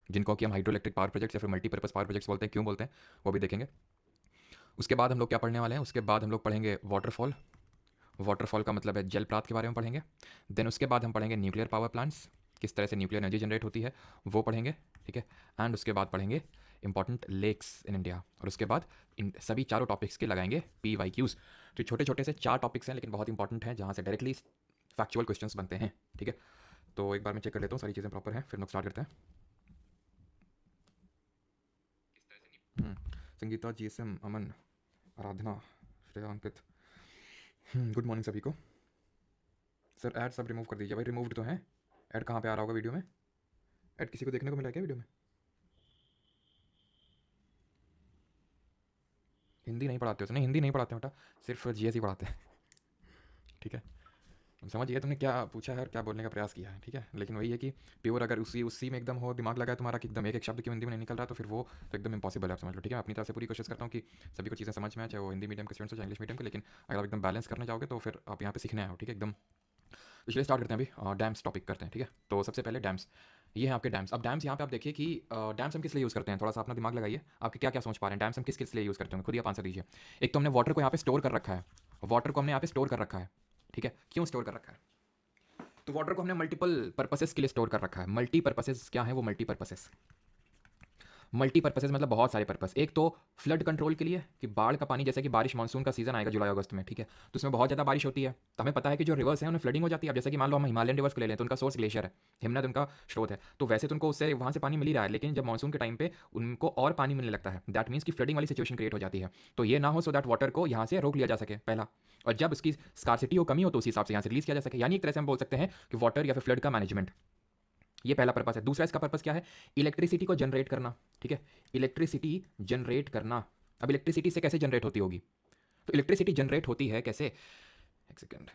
जिनको कि हम हाइड्रो इलेक्ट्रिक पावर प्रोजेक्ट्स या फिर मल्टीपर्पज़ पावर प्रोजेक्ट्स बोलते हैं। क्यों बोलते हैं वो भी देखेंगे। उसके बाद हम लोग क्या पढ़ने वाले हैं, उसके बाद हम लोग पढ़ेंगे वाटरफॉल। वाटरफॉल का मतलब है जलप्रात के बारे में पढ़ेंगे। देन उसके बाद हम पढ़ेंगे न्यूक्लियर पावर प्लांट्स, किस तरह से न्यूक्लियर एनर्जी जनरेट होती है वो पढ़ेंगे, ठीक है। एंड उसके बाद पढ़ेंगे इंपॉर्टेंट लेक्स इन इंडिया। और उसके बाद इन सभी चारों टॉपिक्स के लगाएंगे PYQs। तो छोटे छोटे से 4 टॉपिक्स हैं लेकिन बहुत इंपॉर्टेंट हैं, जहाँ से डायरेक्टली फैक्चुअल क्वेश्चंस बनते हैं, ठीक है। तो एक बार मैं चेक कर लेता हूँ सारी चीज़ें प्रॉपर हैं, फिर हम लोग स्टार्ट करते हैं। हम्म, संगीता, GSM, अमन, आराधना, श्रेया, अंकित, गुड मॉर्निंग सभी को। सर ऐड सब रिमूव कर दीजिए। भाई रिमूव्ड तो है, ऐड कहाँ पे आ रहा होगा वीडियो में? ऐड किसी को देखने को मिला है क्या वीडियो में? हिंदी नहीं पढ़ाते हो? नहीं हिंदी नहीं पढ़ाते बेटा, सिर्फ GS ही पढ़ाते हैं, ठीक है। तुम समझ गए तुमने क्या पूछा है और क्या बोलने का प्रयास किया है, ठीक है। लेकिन वही है कि प्योर अगर उसी में एकदम हो, दिमाग लगा है तुम्हारा कि एकदम एक एक शब्द क्यों हिंदी में नहीं निकल रहा, तो फिर वो तो एकदम इंपॉसिबल है, आप समझ लो, ठीक है। अपनी तरफ से पूरी कोशिश करता हूँ कि सभी को चीज़ें समझ में आए, चाहे वो हिंदी मीडियम के स्टूडेंट्स हो चाहे इंग्लिश मीडियम के। लेकिन अगर आप एकदम बैलेंस करने जाओगे तो फिर आप यहाँ पे सीखने आए हो, ठीक है एकदम। तो चलिए स्टार्ट करते हैं अभी, डैम्स टॉपिक करते हैं, ठीक है। तो सबसे पहले डैम्स, ये हैं आपके डैम्स। अब डैम्स यहाँ पे आप देखिए कि डैम्स हम किस लिए यूज़ करते हैं, थोड़ा सा अपना दिमाग लगाइए, आपके क्या क्या सोच पा रहे हैं, डैम्स हम किस किस लिए यूज़ करते हैं, खुद ही आप आंसर दीजिए। एक तो हमने वाटर को यहाँ पे स्टोर कर रखा है, वाटर को हमने यहाँ पे स्टोर कर रखा है, ठीक है। क्यों स्टोर कर रखा है? तो वाटर को हमने मल्टीपल पर्पसेस के लिए स्टोर कर रखा है। मल्टीपर्पसेस क्या है वो? मल्टीपर्पसेस, मल्टीपर्पसेस मतलब बहुत सारे पर्पस। एक तो फ्लड कंट्रोल के लिए, कि बाढ़ का पानी, जैसे कि बारिश मानसून का सीजन आएगा जुलाई अगस्त में, ठीक है, तो उसमें बहुत ज़्यादा बारिश होती है, तो हमें पता है कि जो रिवर्स है उन्हें फ्लडिंग हो जाती है। अब जैसे कि मान लो हम हिमालयन रिवर्स को ले लें तो उनका सोर्स ग्लेशियर है, हिमनद उनका स्रोत है, तो वैसे तो उनको उससे वहाँ से पानी मिल ही रहा है, लेकिन जब मानसून के टाइम पे उनको और पानी मिलने लगता है, दैट मीन्स की फ्लडिंग वाली सिचुएशन क्रिएट हो जाती है। तो ये ना हो, सो दैट वाटर को यहाँ से रोक लिया जा सके पहला, और जब उसकी स्कार्सिटी हो, कमी हो, तो उस हिसाब से यहाँ से रिलीज किया जा सके। यानी एक तरह से हम बोल सकते हैं कि वाटर या फिर फ्लड का मैनेजमेंट, ये पहला पर्पस है। दूसरा इसका पर्पस क्या है? इलेक्ट्रिसिटी को जनरेट करना, ठीक है, इलेक्ट्रिसिटी जनरेट करना। अब इलेक्ट्रिसिटी से कैसे जनरेट होती होगी? तो इलेक्ट्रिसिटी जनरेट होती है कैसे? एक सेकेंड,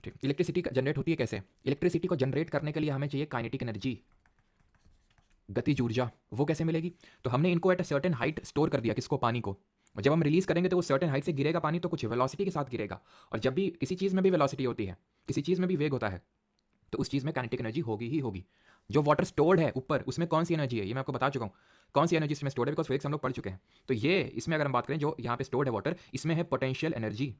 ठीक, इलेक्ट्रिसिटी जनरेट होती है कैसे? इलेक्ट्रिसिटी को जनरेट करने के लिए हमें चाहिए काइनेटिक एनर्जी, गतिज ऊर्जा। वो कैसे मिलेगी? तो हमने इनको at a certain height store कर दिया, किसको? पानी को। और जब हम रिलीज करेंगे तो वो सर्टेन हाइट से गिरेगा पानी, तो कुछ वेलोसिटी के साथ गिरेगा। और जब भी किसी चीज़ में भी वेलोसिटी होती है, किसी चीज़ में भी वेग होता है, तो उस चीज़ में काइनेटिक एनर्जी होगी ही होगी। जो वाटर स्टोर्ड है ऊपर, उसमें कौन सी एनर्जी है ये मैं आपको बता चुका हूँ। कौन सी एनर्जी इसमें स्टोर्ड है, बिकॉज फिजिक्स हम लोग पढ़ चुके हैं। तो ये इसमें अगर हम बात करें, जो यहाँ पे स्टोर्ड है वाटर, इसमें है पोटेंशियल एनर्जी।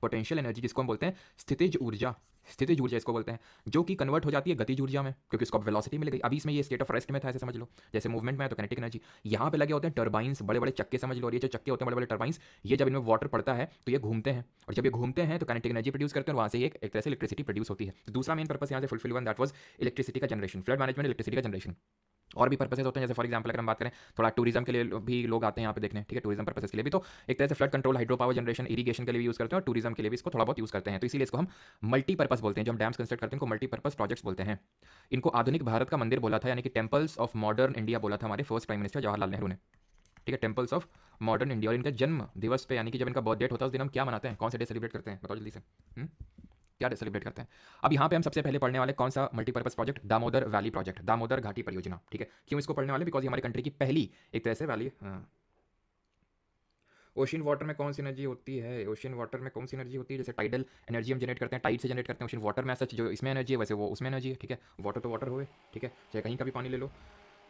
पोटेंशियल एनर्जी जिसको हम बोलते हैं स्थितिज ऊर्जा, स्थितिज ऊर्जा इसको बोलते हैं, जो कि कन्वर्ट हो जाती है गतिज ऊर्जा में, क्योंकि इसको अब वेलोसिटी मिल गई। अभी इसमें ये स्टेट ऑफ रेस्ट में था, ऐसे समझ लो, जैसे मूवमेंट में है तो काइनेटिक एनर्जी। यहाँ पे लगे होते हैं टर्बाइंस, बड़े बड़े चक्के समझ लो, और ये जो चक्के होते हैं बड़े बड़े टर्बाइंस, ये जब इनमें वाटर पड़ता है तो ये घूमते हैं, और जब ये घूमते हैं तो काइनेटिक एनर्जी प्रोड्यूस करते हैं, और वहाँ से एक तरह से इलेक्ट्रिसिटी प्रोड्यूस होती है। तो दूसरा मेन पर्पस यहाँ से फुलफिल हुआ, दैट वाज इलेक्ट्रिसिटी का जनरेशन, फ्लड मैनेजमेंट, इलेक्ट्रिसिटी का जनरेशन। और भी पर्पसेस होते हैं, जैसे फॉर एग्जांपल अगर हम बात करें, थोड़ा टूरिज्म के लिए भी लोग आते हैं यहाँ पे देखने, ठीक है, टूरिज्म पर्पसेस के लिए भी। तो एक तरह से flood control, hydro power generation, irrigation के लिए भी यूज़ करते हैं, और टूरिज्म के लिए भी इसको थोड़ा बहुत यूज़ करते हैं। तो इसीलिए इसको हम मल्टीपर्पस बोलते हैं। जो हम डैम्स कंस्ट्रक्ट करते हैं इनको मल्टीपर्पस प्रोजेक्ट्स बोलते हैं। इनको आधुनिक भारत का मंदिर बोला था, यानी कि टेम्पल्स ऑफ मॉडर्न इंडिया बोला था हमारे first prime minister Jawaharlal Nehru ने, ठीक है, टेम्पल्स ऑफ मॉडर्न इंडिया। और इनका जन्म दिवस पे, यानी कि जब इनका बर्थ डेट होता है, उस दिन हम क्या मनाते हैं, कौन से डे सेलिब्रेट करते हैं, बताओ जल्दी से। क्या सेलिब्रेट करते हैं? अब यहाँ पे हम सबसे पहले पढ़ने वाले कौन सा multipurpose project? Damodar valley project, Damodar घाटी परियोजना, ठीक है। क्यों इसको पढ़ने वाले? बिकॉज ये हमारी कंट्री की पहली एक तरह से वैली। ओशन वाटर में कौन सी एनर्जी होती है? ओशन वाटर में कौन सी एनर्जी होती है? जैसे टाइडल एनर्जी हम जनरेट करते हैं, टाइड से जनरेट करते हैं। ओशन वाटर में सच जो इसमें एनर्जी है, वैसे वो उसमें एनर्जी है, ठीक है। वाटर तो वाटर हुए, ठीक है, चाहे कहीं का भी पानी ले लो।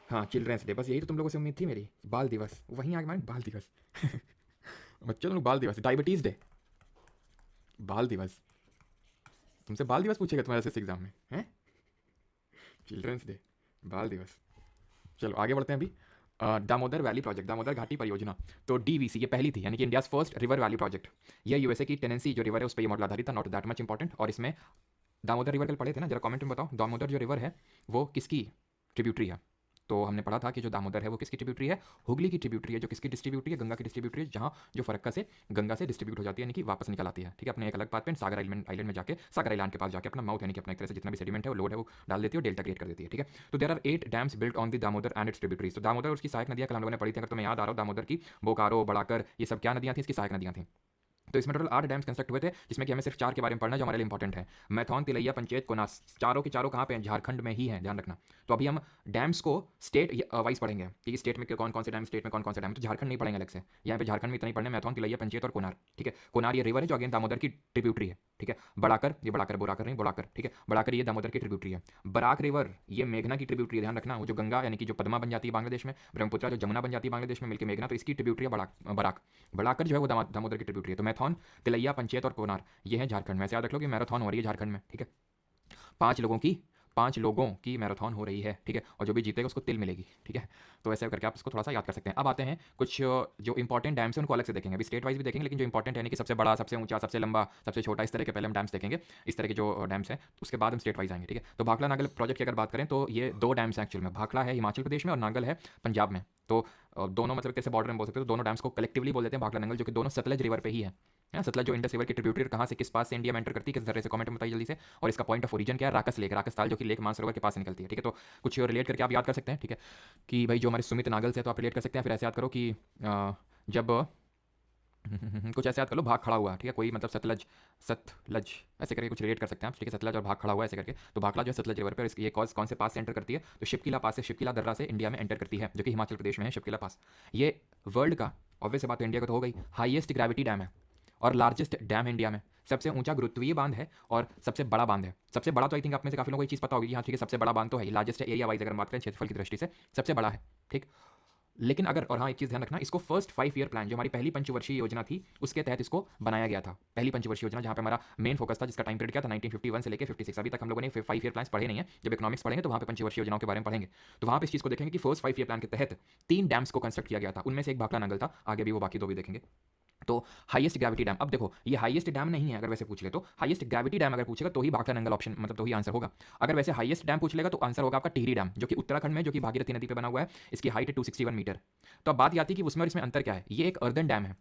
हाँ, चिल्ड्रेंस डे, बस यही तो तुम लोगों से उम्मीद थी मेरी। बाल दिवस, वहीं आ गए बाल दिवस बच्चों तुम लोग बाल दिवस, डायबिटीज़ डे, बाल दिवस, तुमसे बाल दिवस पूछेगा तुम्हारे एसएससी एग्जाम में, हैं? चिल्ड्रंस डे, बाल दिवस। चलो आगे बढ़ते हैं अभी। दामोदर वैली प्रोजेक्ट, दामोदर घाटी परियोजना। तो DVC ये पहली थी, यानी कि India's first river valley project. ये यूएसए की टेनेंसी जो रिवर है उस पर ये मॉडल आधारित था, नॉट दैट मच इंपॉर्टेंट। और इसमें दामोदर रिवर कल पढ़े थे ना, जरा कमेंट में बताओ, दामोदर जो रिवर है वो किसकी ट्रिब्यूटरी है? तो हमने पढ़ा था कि जो दामोदर है वो किसकी ट्रिब्यूटरी है? हुगली की ट्रिब्यूटरी है। जो किसकी डिस्ट्रीब्यूटरी है? गंगा की डिस्ट्रीब्यूटरी है, जहाँ जो फरक्का से गंगा से डिस्ट्रीब्यूट हो जाती है, यानी कि वापस निकल आती है, ठीक है, अपने एक अलग पाथ पे सागर आइलैंड में जाके, सागर आइलैंड के पास जाके अपना माउथ, यानी कि अपना एक तरह से जितना भी सेडिमेंट है वो लोड है वो डाल देती है और डेल्टा क्रिएट कर देती है, ठीक है। तो there are 8 dams built on the Damodar and its tributaries. तो दामोदर और उसकी सहायक नदियां कल हम लोगों ने पढ़ी थी, अगर तुम्हें याद आ रहा हो, दामोदर की बोकारो, बड़ाकर, ये सब क्या नदियां थी? इसकी सहायक नदियां थी। तो इसमें टोटल 8 डैम्स कंस्ट्रक्ट हुए थे, जिसमें कि हमें सिर्फ 4 के बारे में पढ़ना है जो हमारे लिए इंपॉर्टेंट है। मैथॉन, तिलैया, पंचेत, कोनास, चारों के चारों कहाँ पे हैं? झारखंड में ही हैं, ध्यान रखना। तो अभी हम डैम्स को स्टेट वाइज पढ़ेंगे कि स्टेट में कौन कौन से डैम, स्टेट में कौन कौन से डैम। तो झारखंड नहीं पढ़ेंगे अलग से, यहाँ पे झारखंड में इतना ही पढ़ने, मैथॉन, तिलैया, पंचेत और कोनार, ठीक है। कोनार ये रिवर है जो अगेन दामोदर की ट्रिब्यूटरी है, ठीक है। बड़ाकर, ये बड़ाकर बोराकर नहीं, बड़ाकर, ठीक है। बड़ाकर ये दामोदर की ट्रिब्यूटरी है। बराक रिवर ये मेघना की ट्रिब्यूटरी है, ध्यान रखना। वो जो गंगा यानी कि जो पद्मा बन जाती है बांग्लादेश में, ब्रह्मपुत्र जो जमुना बन जाती है बांग्लादेश में मिलकर मेघना, तो इसकी ट्रिब्यूटरी है बराक। बड़ाकर जो है वो दामोदर की ट्रिब्यूटरी है। तो मैथॉन, तिलैया, पंचेत और कोनार ये है झारखंड में। ऐसे याद रख लो कि मैराथन हो रही है झारखंड में, ठीक है। 5 लोगों की मैराथन हो रही है, ठीक है। और जो भी जीतेगा उसको तिल मिलेगी, ठीक है। तो ऐसे करके आप इसको थोड़ा सा याद कर सकते हैं। अब आते हैं कुछ जो इंपॉर्टेंट डैम्स हैं उनको अलग से देखेंगे, अभी स्टेट वाइज भी देखेंगे, लेकिन जो इंपॉर्टेंट है कि सबसे बड़ा, सबसे ऊंचा, सबसे लंबा, सबसे छोटा, इस तरह के पहले हम डैम्स देखेंगे, इस तरह के जो डैम्स हैं। उसके बाद हम स्टेट वाइज आएंगे, ठीक है। तो भाखड़ा नागल प्रोजेक्ट की अगर बात करें तो ये 2 डैम्स हैं एक्चुअल में। भाखड़ा है हिमाचल प्रदेश में और नागल है पंजाब में। तो दोनों मतलब कैसे बॉर्डर में बोल सकते हो, तो दोनों डैम्स को कलेक्टिवली बोल देते हैं भाखड़ा नागल, जो कि दोनों सतलज रिवर पे ही है। सतलज जो इंडस रिवर की ट्रिब्यूटरी कहाँ से, किस पास से इंडिया में एंटर करती है, किस तरह से, कमेंट में बताइए जल्दी से। और इसका पॉइंट ऑफ ओरिजिन क्या है? राकस लेक, राकस ताल, जो कि लेक मानसरोवर के पास से निकलती है, ठीक है। तो कुछ रिलेट करके आप याद कर सकते हैं, ठीक है, कि भाई जो हमारे सुमित नागल से, तो आप रिलेट कर सकते हैं। फिर ऐसे याद करो कि जब कुछ ऐसे याद कर लो, भाग खड़ा हुआ, ठीक है, कोई मतलब सतलज ऐसे करके कुछ रिलेट कर सकते हैं आप, ठीक है। सतलज और भाग खड़ा हुआ ऐसे करके। तो भाखड़ा जो है सतलज रिवर पर, इसकी ये कौन से पास से एंटर करती है? तो शिवकिला पास से, शिवकिला दर्रा से इंडिया में एंटर करती है, जो कि हिमाचल प्रदेश में है शिवकिला पास। ये वर्ल्ड का, ऑब्वियस बात है इंडिया का तो हो गई, हाईएस्ट ग्रेविटी डैम है और लार्जेस्ट डैम है इंडिया में। सबसे ऊंचा गुरुत्वीय बांध है और सबसे बड़ा बांध है। सबसे बड़ा तो आई थिंक आप में से काफी लोगों को ये चीज़ पता होगी, हाँ ठीक है, सबसे बड़ा बांध तो है, लार्जेस्ट एरिया वाइज अगर बात करें क्षेत्रफल की दृष्टि से सबसे बड़ा है, ठीक। लेकिन अगर, और हाँ एक चीज़ ध्यान रखना, इसको फर्स्ट 5 ईयर प्लान जो हमारी पहली पंचवर्षीय योजना थी उसके तहत इसको बनाया गया था। पहली पंचवर्षीय योजना जहाँ पे हमारा मेन फोकस था, जिसका टाइम पीरियड क्या था 1951 से लेकर 56। अभी तक हम लोगों ने 5 ईयर प्लान पढ़े नहीं है, जब इकोनॉमिक्स पढ़ेंगे तो वहाँ पे पंचवर्षीय योजनाओं के बारे में पढ़ेंगे। तो वहाँ पे इस चीज़ को देखेंगे कि फर्स्ट 5 ईयर प्लान के तहत 3 डैम्स को कंस्ट्रक्ट किया गया था, उनमें से एक भाखड़ा नागल था, आगे भी वो बाकी 2 भी देखेंगे। तो हाईएस्ट ग्रेविटी डैम, अब देखो ये हाईएस्ट डैम नहीं है, अगर वैसे पूछ ले तो हाईएस्ट ग्रेविटी डैम अगर पूछेगा तो ही भाखड़ा नागल ऑप्शन, मतलब तो ही आंसर होगा। अगर वैसे हाईएस्ट डैम पूछ लेगा तो आंसर होगा आपका टिहरी डैम, जो कि उत्तराखंड में, जो कि भागीरथी नदी पे बना हुआ है। इसकी हाइट है 261 मीटर। तो अब बात आती है कि उसमें और इसमें अंतर क्या है। ये एक अर्दन डैम है,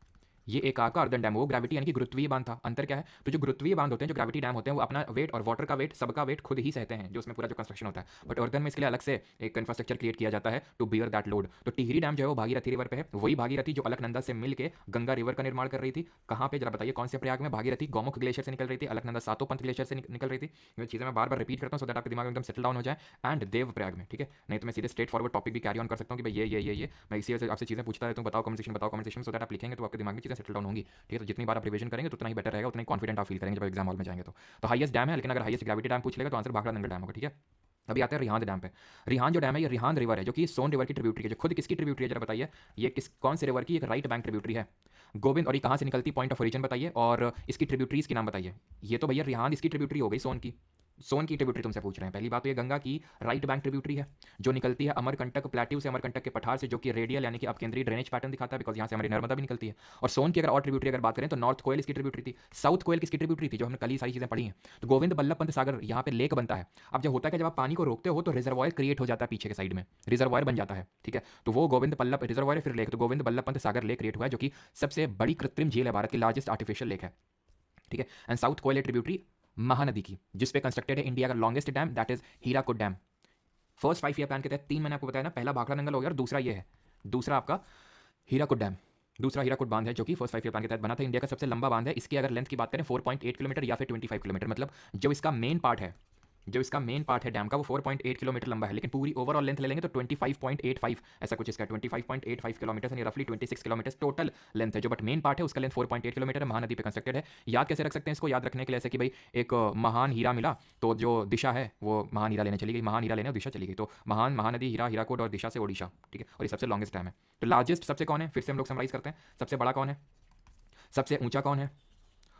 ये एक का अर्दन डैम, वो ग्रेविटी यानी कि गुरुत्वीय बांध था। अंतर क्या है? तो जो गुरुत्वीय बांध होते हैं, जो ग्रेविटी डैम होते हैं, वो अपना वेट और वाटर का वेट, सबका वेट खुद ही सहते हैं, जो उसमें पूरा जो कंस्ट्रक्शन होता है। बट अर्दन में इसके लिए अलग से एक इंफ्रास्ट्रक्चर क्रिएट किया जाता है टू बियर दैट लोड। तो टिहरी डैम जो है वो भागीरथी रिवर पे है, वही भागीरथी जो अलकनंदा से मिलकर गंगा रिवर का निर्माण कर रही थी। कहाँ पे जरा बताइए, कौन से प्रयाग में? भागीरथी गौमुख ग्लेशियर से निकल रही थी, अलकनंदा सातों-पंथ ग्लेशियर से निकल रही थी। ये चीज़ें मैं बार बार रिपीट करता हूँ सो दैट आपके दिमाग में एकदम सेटल डाउन हो जाए। एंड देव प्रयाग में, ठीक है, नहीं तो मैं सीधे स्ट्रेट फॉरवर्ड टॉपिक भी कैरी ऑन कर सकता हूँ कि भाई ये मैं इसी वजह से आपसे चीज़ें पूछता रहता हूँ, बताओ कमेंट सेक्शन सो दैट आप लिखेंगे तो आपके दिमाग में चीज़ें सेटल डाउन होंगी, ठीक है। तो जितनी बार आप रिवीजन करेंगे तो उतना ही बेटर रहेगा, उतना ही कॉन्फिडेंट आप फील करेंगे जब एग्जाम हॉल में जाएंगे। तो हाईएस्ट डैम है, लेकिन अगर हाईएस्ट ग्रेविटी डैम पूछ लेगा तो आंसर भाखड़ा नागल डैम होगा, ठीक है। अभी आते हैं रिहांद डैम पे। रिहांद जो डैम है ये रिहांद रिवर है, जो कि सोन रिवर की ट्रिब्यूटरी है, जो खुद किसकी ट्रिब्यूटरी है जरा बताइए। ये कौन से रिवर की? एक राइट बैंक ट्रिब्यूटरी है गोविंद। और ये कहाँ से निकलती? पॉइंट ऑफ ओरिजिन बताइए और इसकी ट्रिब्यूटरीज के नाम बताइए। ये तो भैया रिहांद इसकी ट्रिब्यूटरी हो गई, सोन की ट्रिब्यूटरी तुमसे पूछ रहे हैं। पहली बात तो ये गंगा की राइट बैंक ट्रिब्यूटरी है, जो निकलती है अमरकंटक प्लेट्यू से, अमरकंटक के पठार से, जो कि रेडियल यानी कि अपकेंद्रीय ड्रेनेज पैटर्न दिखाता है, बिकॉज यहाँ से हमारी नर्मदा भी निकलती है। और सोन की अगर और ट्रिब्यूटरी अगर बात करें तो नॉर्थ कोयल इसकी ट्रिब्यूटरी थी, साउथ कोयल किसकी ट्रिब्यूटरी थी, जो हमने कल ही सारी चीजें पढ़ी हैं। तो गोविंद बल्लभ पंत सागर यहाँ पे लेक बनता है। अब जब होता है कि जब आप पानी को रोकते हो तो रिजर्वायर क्रिएट हो जाता है, पीछे के साइड में रिजर्वायर बन जाता है, ठीक है। तो वो गोविंद बल्लभ रिजर्वायर फिर लेक, तो गोविंद बल्लभ पंत सागर लेक क्रिएट हुआ है, जो कि सबसे बड़ी कृत्रिम झील है, भारत की लार्जेस्ट आर्टिफिशियल लेक है, ठीक है। And south Koel tributary Mahanadi की, जिसपे कंस्ट्रक्टेड है इंडिया का longest dam, that is Hirakud dam. First 5 year plan के तहत 3 मैंने आपको बताया ना, पहला भाखड़ा नागल हो गया और दूसरा ये है, दूसरा आपका हीराकुड डैम, दूसरा हीराकुड बांध है, जो कि फर्स्ट 5 ईयर प्लान के तहत बना था। इंडिया का सबसे लंबा बांध है। इसकी अगर लेंथ की बात करें 4.8 किलोमीटर या फिर 25 किलोमीटर, मतलब जो इसका मेन पार्ट है, डैम का, वो 4.8 किलोमीटर लंबा है। लेकिन पूरी ओवरऑल लेंथ ले लेंगे तो 25.85 ऐसा कुछ इसका 25.85 किलोमीटर यानी रफली 26 किलोमीटर टोटल लेंथ है। जो बट मेन पार्ट है उसका लेंथ 4.8 किलोमीटर है, महानदी पे कंस्ट्रक्टेड है। याद कैसे रख सकते हैं इसको? याद रखने के लिए ऐसे कि भाई एक महान हीरा मिला तो जो दिशा है वो महान हीरा लेने चली गई, महान हीरा लेने और दिशा चली गई, तो महानदी, हीरा, हीराकुड और दिशा से ओडिशा, ठीक है। और ये सबसे लॉन्गेस्ट डैम है। तो लार्जेस्ट सबसे कौन है? फिर से हम लोग समराइज करते हैं, सबसे बड़ा कौन है, सबसे ऊंचा कौन है,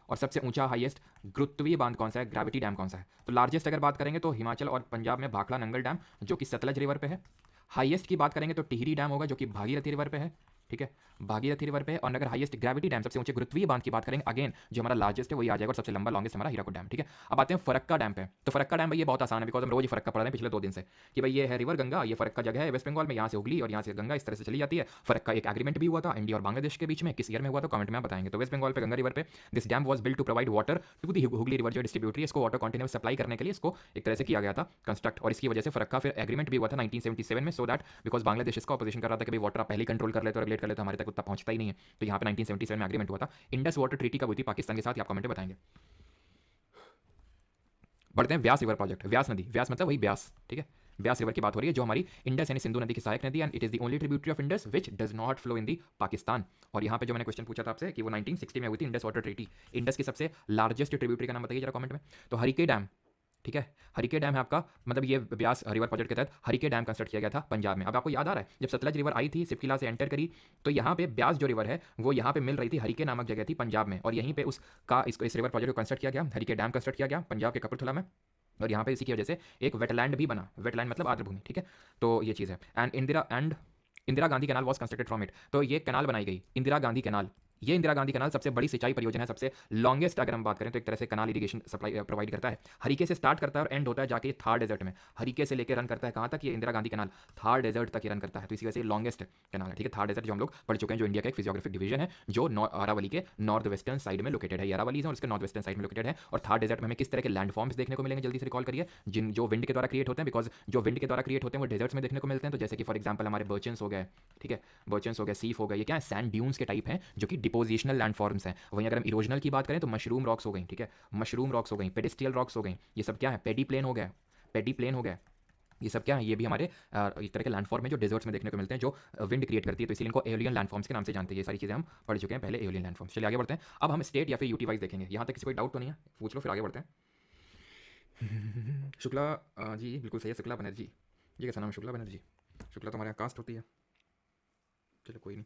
और सबसे ऊंचा हाईएस्ट गुरुत्वीय बांध कौन सा है, ग्रेविटी डैम कौन सा है। तो लार्जेस्ट अगर बात करेंगे तो हिमाचल और पंजाब में भाखड़ा नागल डैम, जो कि सतलज रिवर पे है। हाईएस्ट की बात करेंगे तो टिहरी डैम होगा, जो कि भागीरथी रिवर पे है, ठीक है, भागीरथी रिवर पे है। और अगर हाईएस्ट ग्रेविटी डैम, सबसे ऊंचे गुरुत्वीय बांध की बात करेंगे, अगेन जो हमारा लार्जेस्ट है वही आ जाएगा, और सबसे लंबा लॉन्गेस्ट हमारा हीराकुड डैम, ठीक है। अब आते हैं फरक्का डैम पे। तो फरक्का डैम भाई ये बहुत आसान है, बिकॉज हम रोज फरक्का पढ़ रहे हैं पिछले 2 दिन से, कि भाई ये है रिवर गंगा, ये फरक्का जगह है वेस्ट बंगाल में, यहाँ से उगली और यहाँ से गंगा इस तरह से चली जाती है। फरक्का एक एग्रीमेंट भी हुआ था इंडिया और बांग्लादेश के बीच में, किस ईयर में हुआ था कमेंट में आप बताएंगे। तो वेस्ट बंगाल पे गंगा रिवर पे this dam was built to provide water to the Hooghly river जो डिस्ट्रीब्यूटरी, इसको वाटर कॉन्टिन्यूस सप्लाई करने के लिए इसको एक तरह से किया गया था कंस्ट्रक्ट। और इसकी वजह से फरक्का फिर एग्रीमेंट भी हुआ था 1977 में, सो दैट बिकॉज बांग्लादेश इसका ऑपोजिशन कर रहा था कि भाई वाटर आप पहले कंट्रोल कर लेते हो, अगले अपडेट कर लेते हैं, हमारे तक उतना पहुंचता ही नहीं है। तो यहाँ पे 1977 में एग्रीमेंट हुआ था, इंडस वाटर ट्रीटी कब हुई थी पाकिस्तान के साथ, ये आप कमेंट में बताएंगे। बढ़ते हैं व्यास रिवर प्रोजेक्ट, व्यास नदी, व्यास मतलब वही ब्यास, ठीक है, ब्यास रिवर की बात हो रही है जो हमारी इंडस यानी सिंधु नदी की सहायक नदी, and it is the only tributary of Indus which does not flow in the Pakistan. और यहाँ पे जो मैंने क्वेश्चन पूछा था आपसे कि वो 1960 में हुई थी इंडस वाटर ट्रीटी, इंडस की सबसे लार्जेस्ट ट्रिब्यूटरी का नाम बताइए जरा कमेंट में। तो हरिके डैम, ठीक है, हरिके डैम है आपका, मतलब ये ब्यास रिवर प्रोजेक्ट के तहत हरिके डैम कंस्ट्रक्ट किया गया था पंजाब में। अब आपको याद आ रहा है जब सतलज रिवर आई थी सिपकिला से एंटर करी, तो यहाँ पे ब्यास जो रिवर है वो यहाँ पे मिल रही थी हरिके नामक जगह थी पंजाब में, और यहीं पे उसका इसको इस रिवर प्रोजेक्ट को कंस्ट्रक्ट किया गया, हरिके डैम कंस्ट्रक्ट किया गया पंजाब के कपूरथला में। और यहाँ पे इसी की वजह से एक वेटलैंड भी बना, वेटलैंड मतलब आर्द्रभूमि, ठीक है। तो ये चीज़ है, and Indira Gandhi canal was constructed from it, तो ये कैनाल बनाई गई इंदिरा गांधी कैनाल। ये इंदिरा गांधी कैनाल सबसे बड़ी सिंचाई परियोजना है, सबसे लॉन्गेस्ट अगर हम बात करें तो एक तरह से कैनाल इरिगेशन सप्लाई प्रोवाइड करता है। हरिके से स्टार्ट करता है और एंड होता है जाके थार डेजर्ट में, हरिके से लेकर रन करता है कहाँ तक, ये इंदिरा गांधी कैनाल थार डेजर्ट तक ये रन करता है, तो इसी वजह से लॉन्गेस्ट कैनाल है, ठीक है। थार डेजर्ट जो हम लोग पढ़ चुके हैं, जो इंडिया का एक फिजियोग्राफिक डिवीजन है, जो अरावली के नॉर्थ वेस्टर्न साइड में लोकेटेड है, ये अरावली है और उसके नॉर्थ वेस्टर्न साइड में लोकेटेड है। और थार डेजर्ट में हमें किस तरह के लैंड फॉर्म्स देखने को मिलेंगे, जल्दी से रिकॉल करिए, जिन जो विंड के द्वारा क्रिएट होते हैं, बिकॉज जो विंड के द्वारा क्रिएट होते हैं वो डेजर्ट्स में देखने को मिलते हैं। तो जैसे कि फॉर एग्जाम्पल हमारे बर्चन्स हो गए, ठीक है, बर्चन्स हो गए, सीफ हो गए, ये क्या है, सैंड ड्यून्स के टाइप हैं जो कि डिपोजिशनल लैंड फॉर्म्स हैं। वहीं अगर हम इरोजनल की बात करें तो मशरूम रॉक्स हो गई, ठीक है, मशरूम रॉक्स हो गई, पेडिस्टियल रॉक्स हो गई, ये सब क्या है, पेडी प्लेन हो गया, पेडी प्लेन हो गया, ये सब क्या है, ये भी हमारे इस तरह के लैंडफॉर्म में जो डेजर्ट्स में देखने को मिलते हैं, जो विंड क्रिएट करती है, तो इसलिए इनको एओलियन लैंडफॉर्म्स के नाम से जानते हैं। ये सारी चीज़ें हम पढ़ चुके हैं पहले, एओलियन लैंडफॉर्म्स। चलिए आगे बढ़ते हैं, अब हम स्टेट या फिर यूटी वाइज देखेंगे। यहाँ तक किसी कोई डाउट तो नहीं है, पूछ लो फिर आगे बढ़ते हैं। शुक्ला जी बिल्कुल सही है, शुक्ला बनर्जी, ये कैसा नाम है शुक्ला बनर्जी, शुक्ला तो हमारे यहाँ कास्ट होती है, चलो कोई नहीं।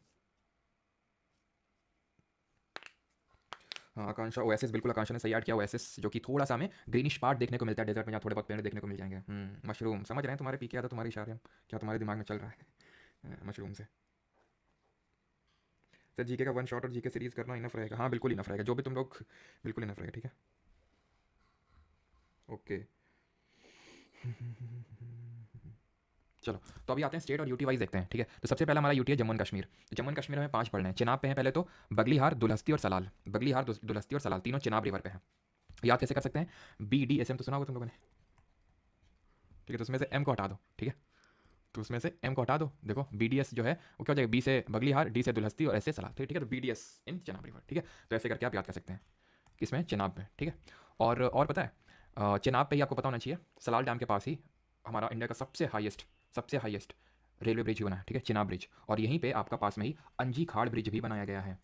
हाँ आकांक्षा, ओएसिस, बिल्कुल आकांक्षा ने सही ऐड किया, ओएसिस जो कि थोड़ा सा हमें ग्रीनिश पार्ट देखने को मिलता है डेजर्ट में, जहाँ थोड़े बहुत पेड़ देखने को मिल जाएंगे। मशरूम, समझ रहे हैं तुम्हारे पीके आता तुम्हारी इशारे, क्या तुम्हारे दिमाग में चल रहा है मशरूम से। सर जीके का वन शॉट और जीके सीरीज करना इनफ रहेगा, हाँ बिल्कुल इनफ रहेगा, जो भी तुम लोग, बिल्कुल इनफ रहेगा, ठीक है, ओके। चलो तो अभी आते हैं स्टेट और यूटी वाइज देखते हैं, ठीक है। तो सबसे पहला हमारा यूटी है जम्मू एंड कश्मीर। तो जम्मू एंड कश्मीर में 5 पढ़ने हैं, चिनाब पे हैं पहले तो, बगलीहार, दुलहस्ती और सलाल, बगलीहार, दुलहस्ती और सलाल, तीनों चिनाब रिवर पे हैं। याद कैसे कर सकते हैं, BDSM तो सुना होगा तुम लोगों ने, ठीक है, तो उसमें से M को हटा दो, ठीक है, तो उसमें से M को हटा दो, देखो BDS जो है वो क्या हो जाएगा, B से बगलीहार, D से दुलहस्ती और S से सलाल, ठीक है, तो BDS इन चिनाब रिवर, ठीक है। तो ऐसे करके आप याद कर सकते हैं किसमें, चिनाब में, ठीक है। और पता है चिनाब पे ही आपको पता होना चाहिए, सलाल डैम के पास ही हमारा इंडिया का सबसे हाईएस्ट रेलवे ब्रिज बना है, ठीक है, चिनाब ब्रिज। और यहीं पे आपका पास में ही अंजी खाड़ ब्रिज भी बनाया गया है,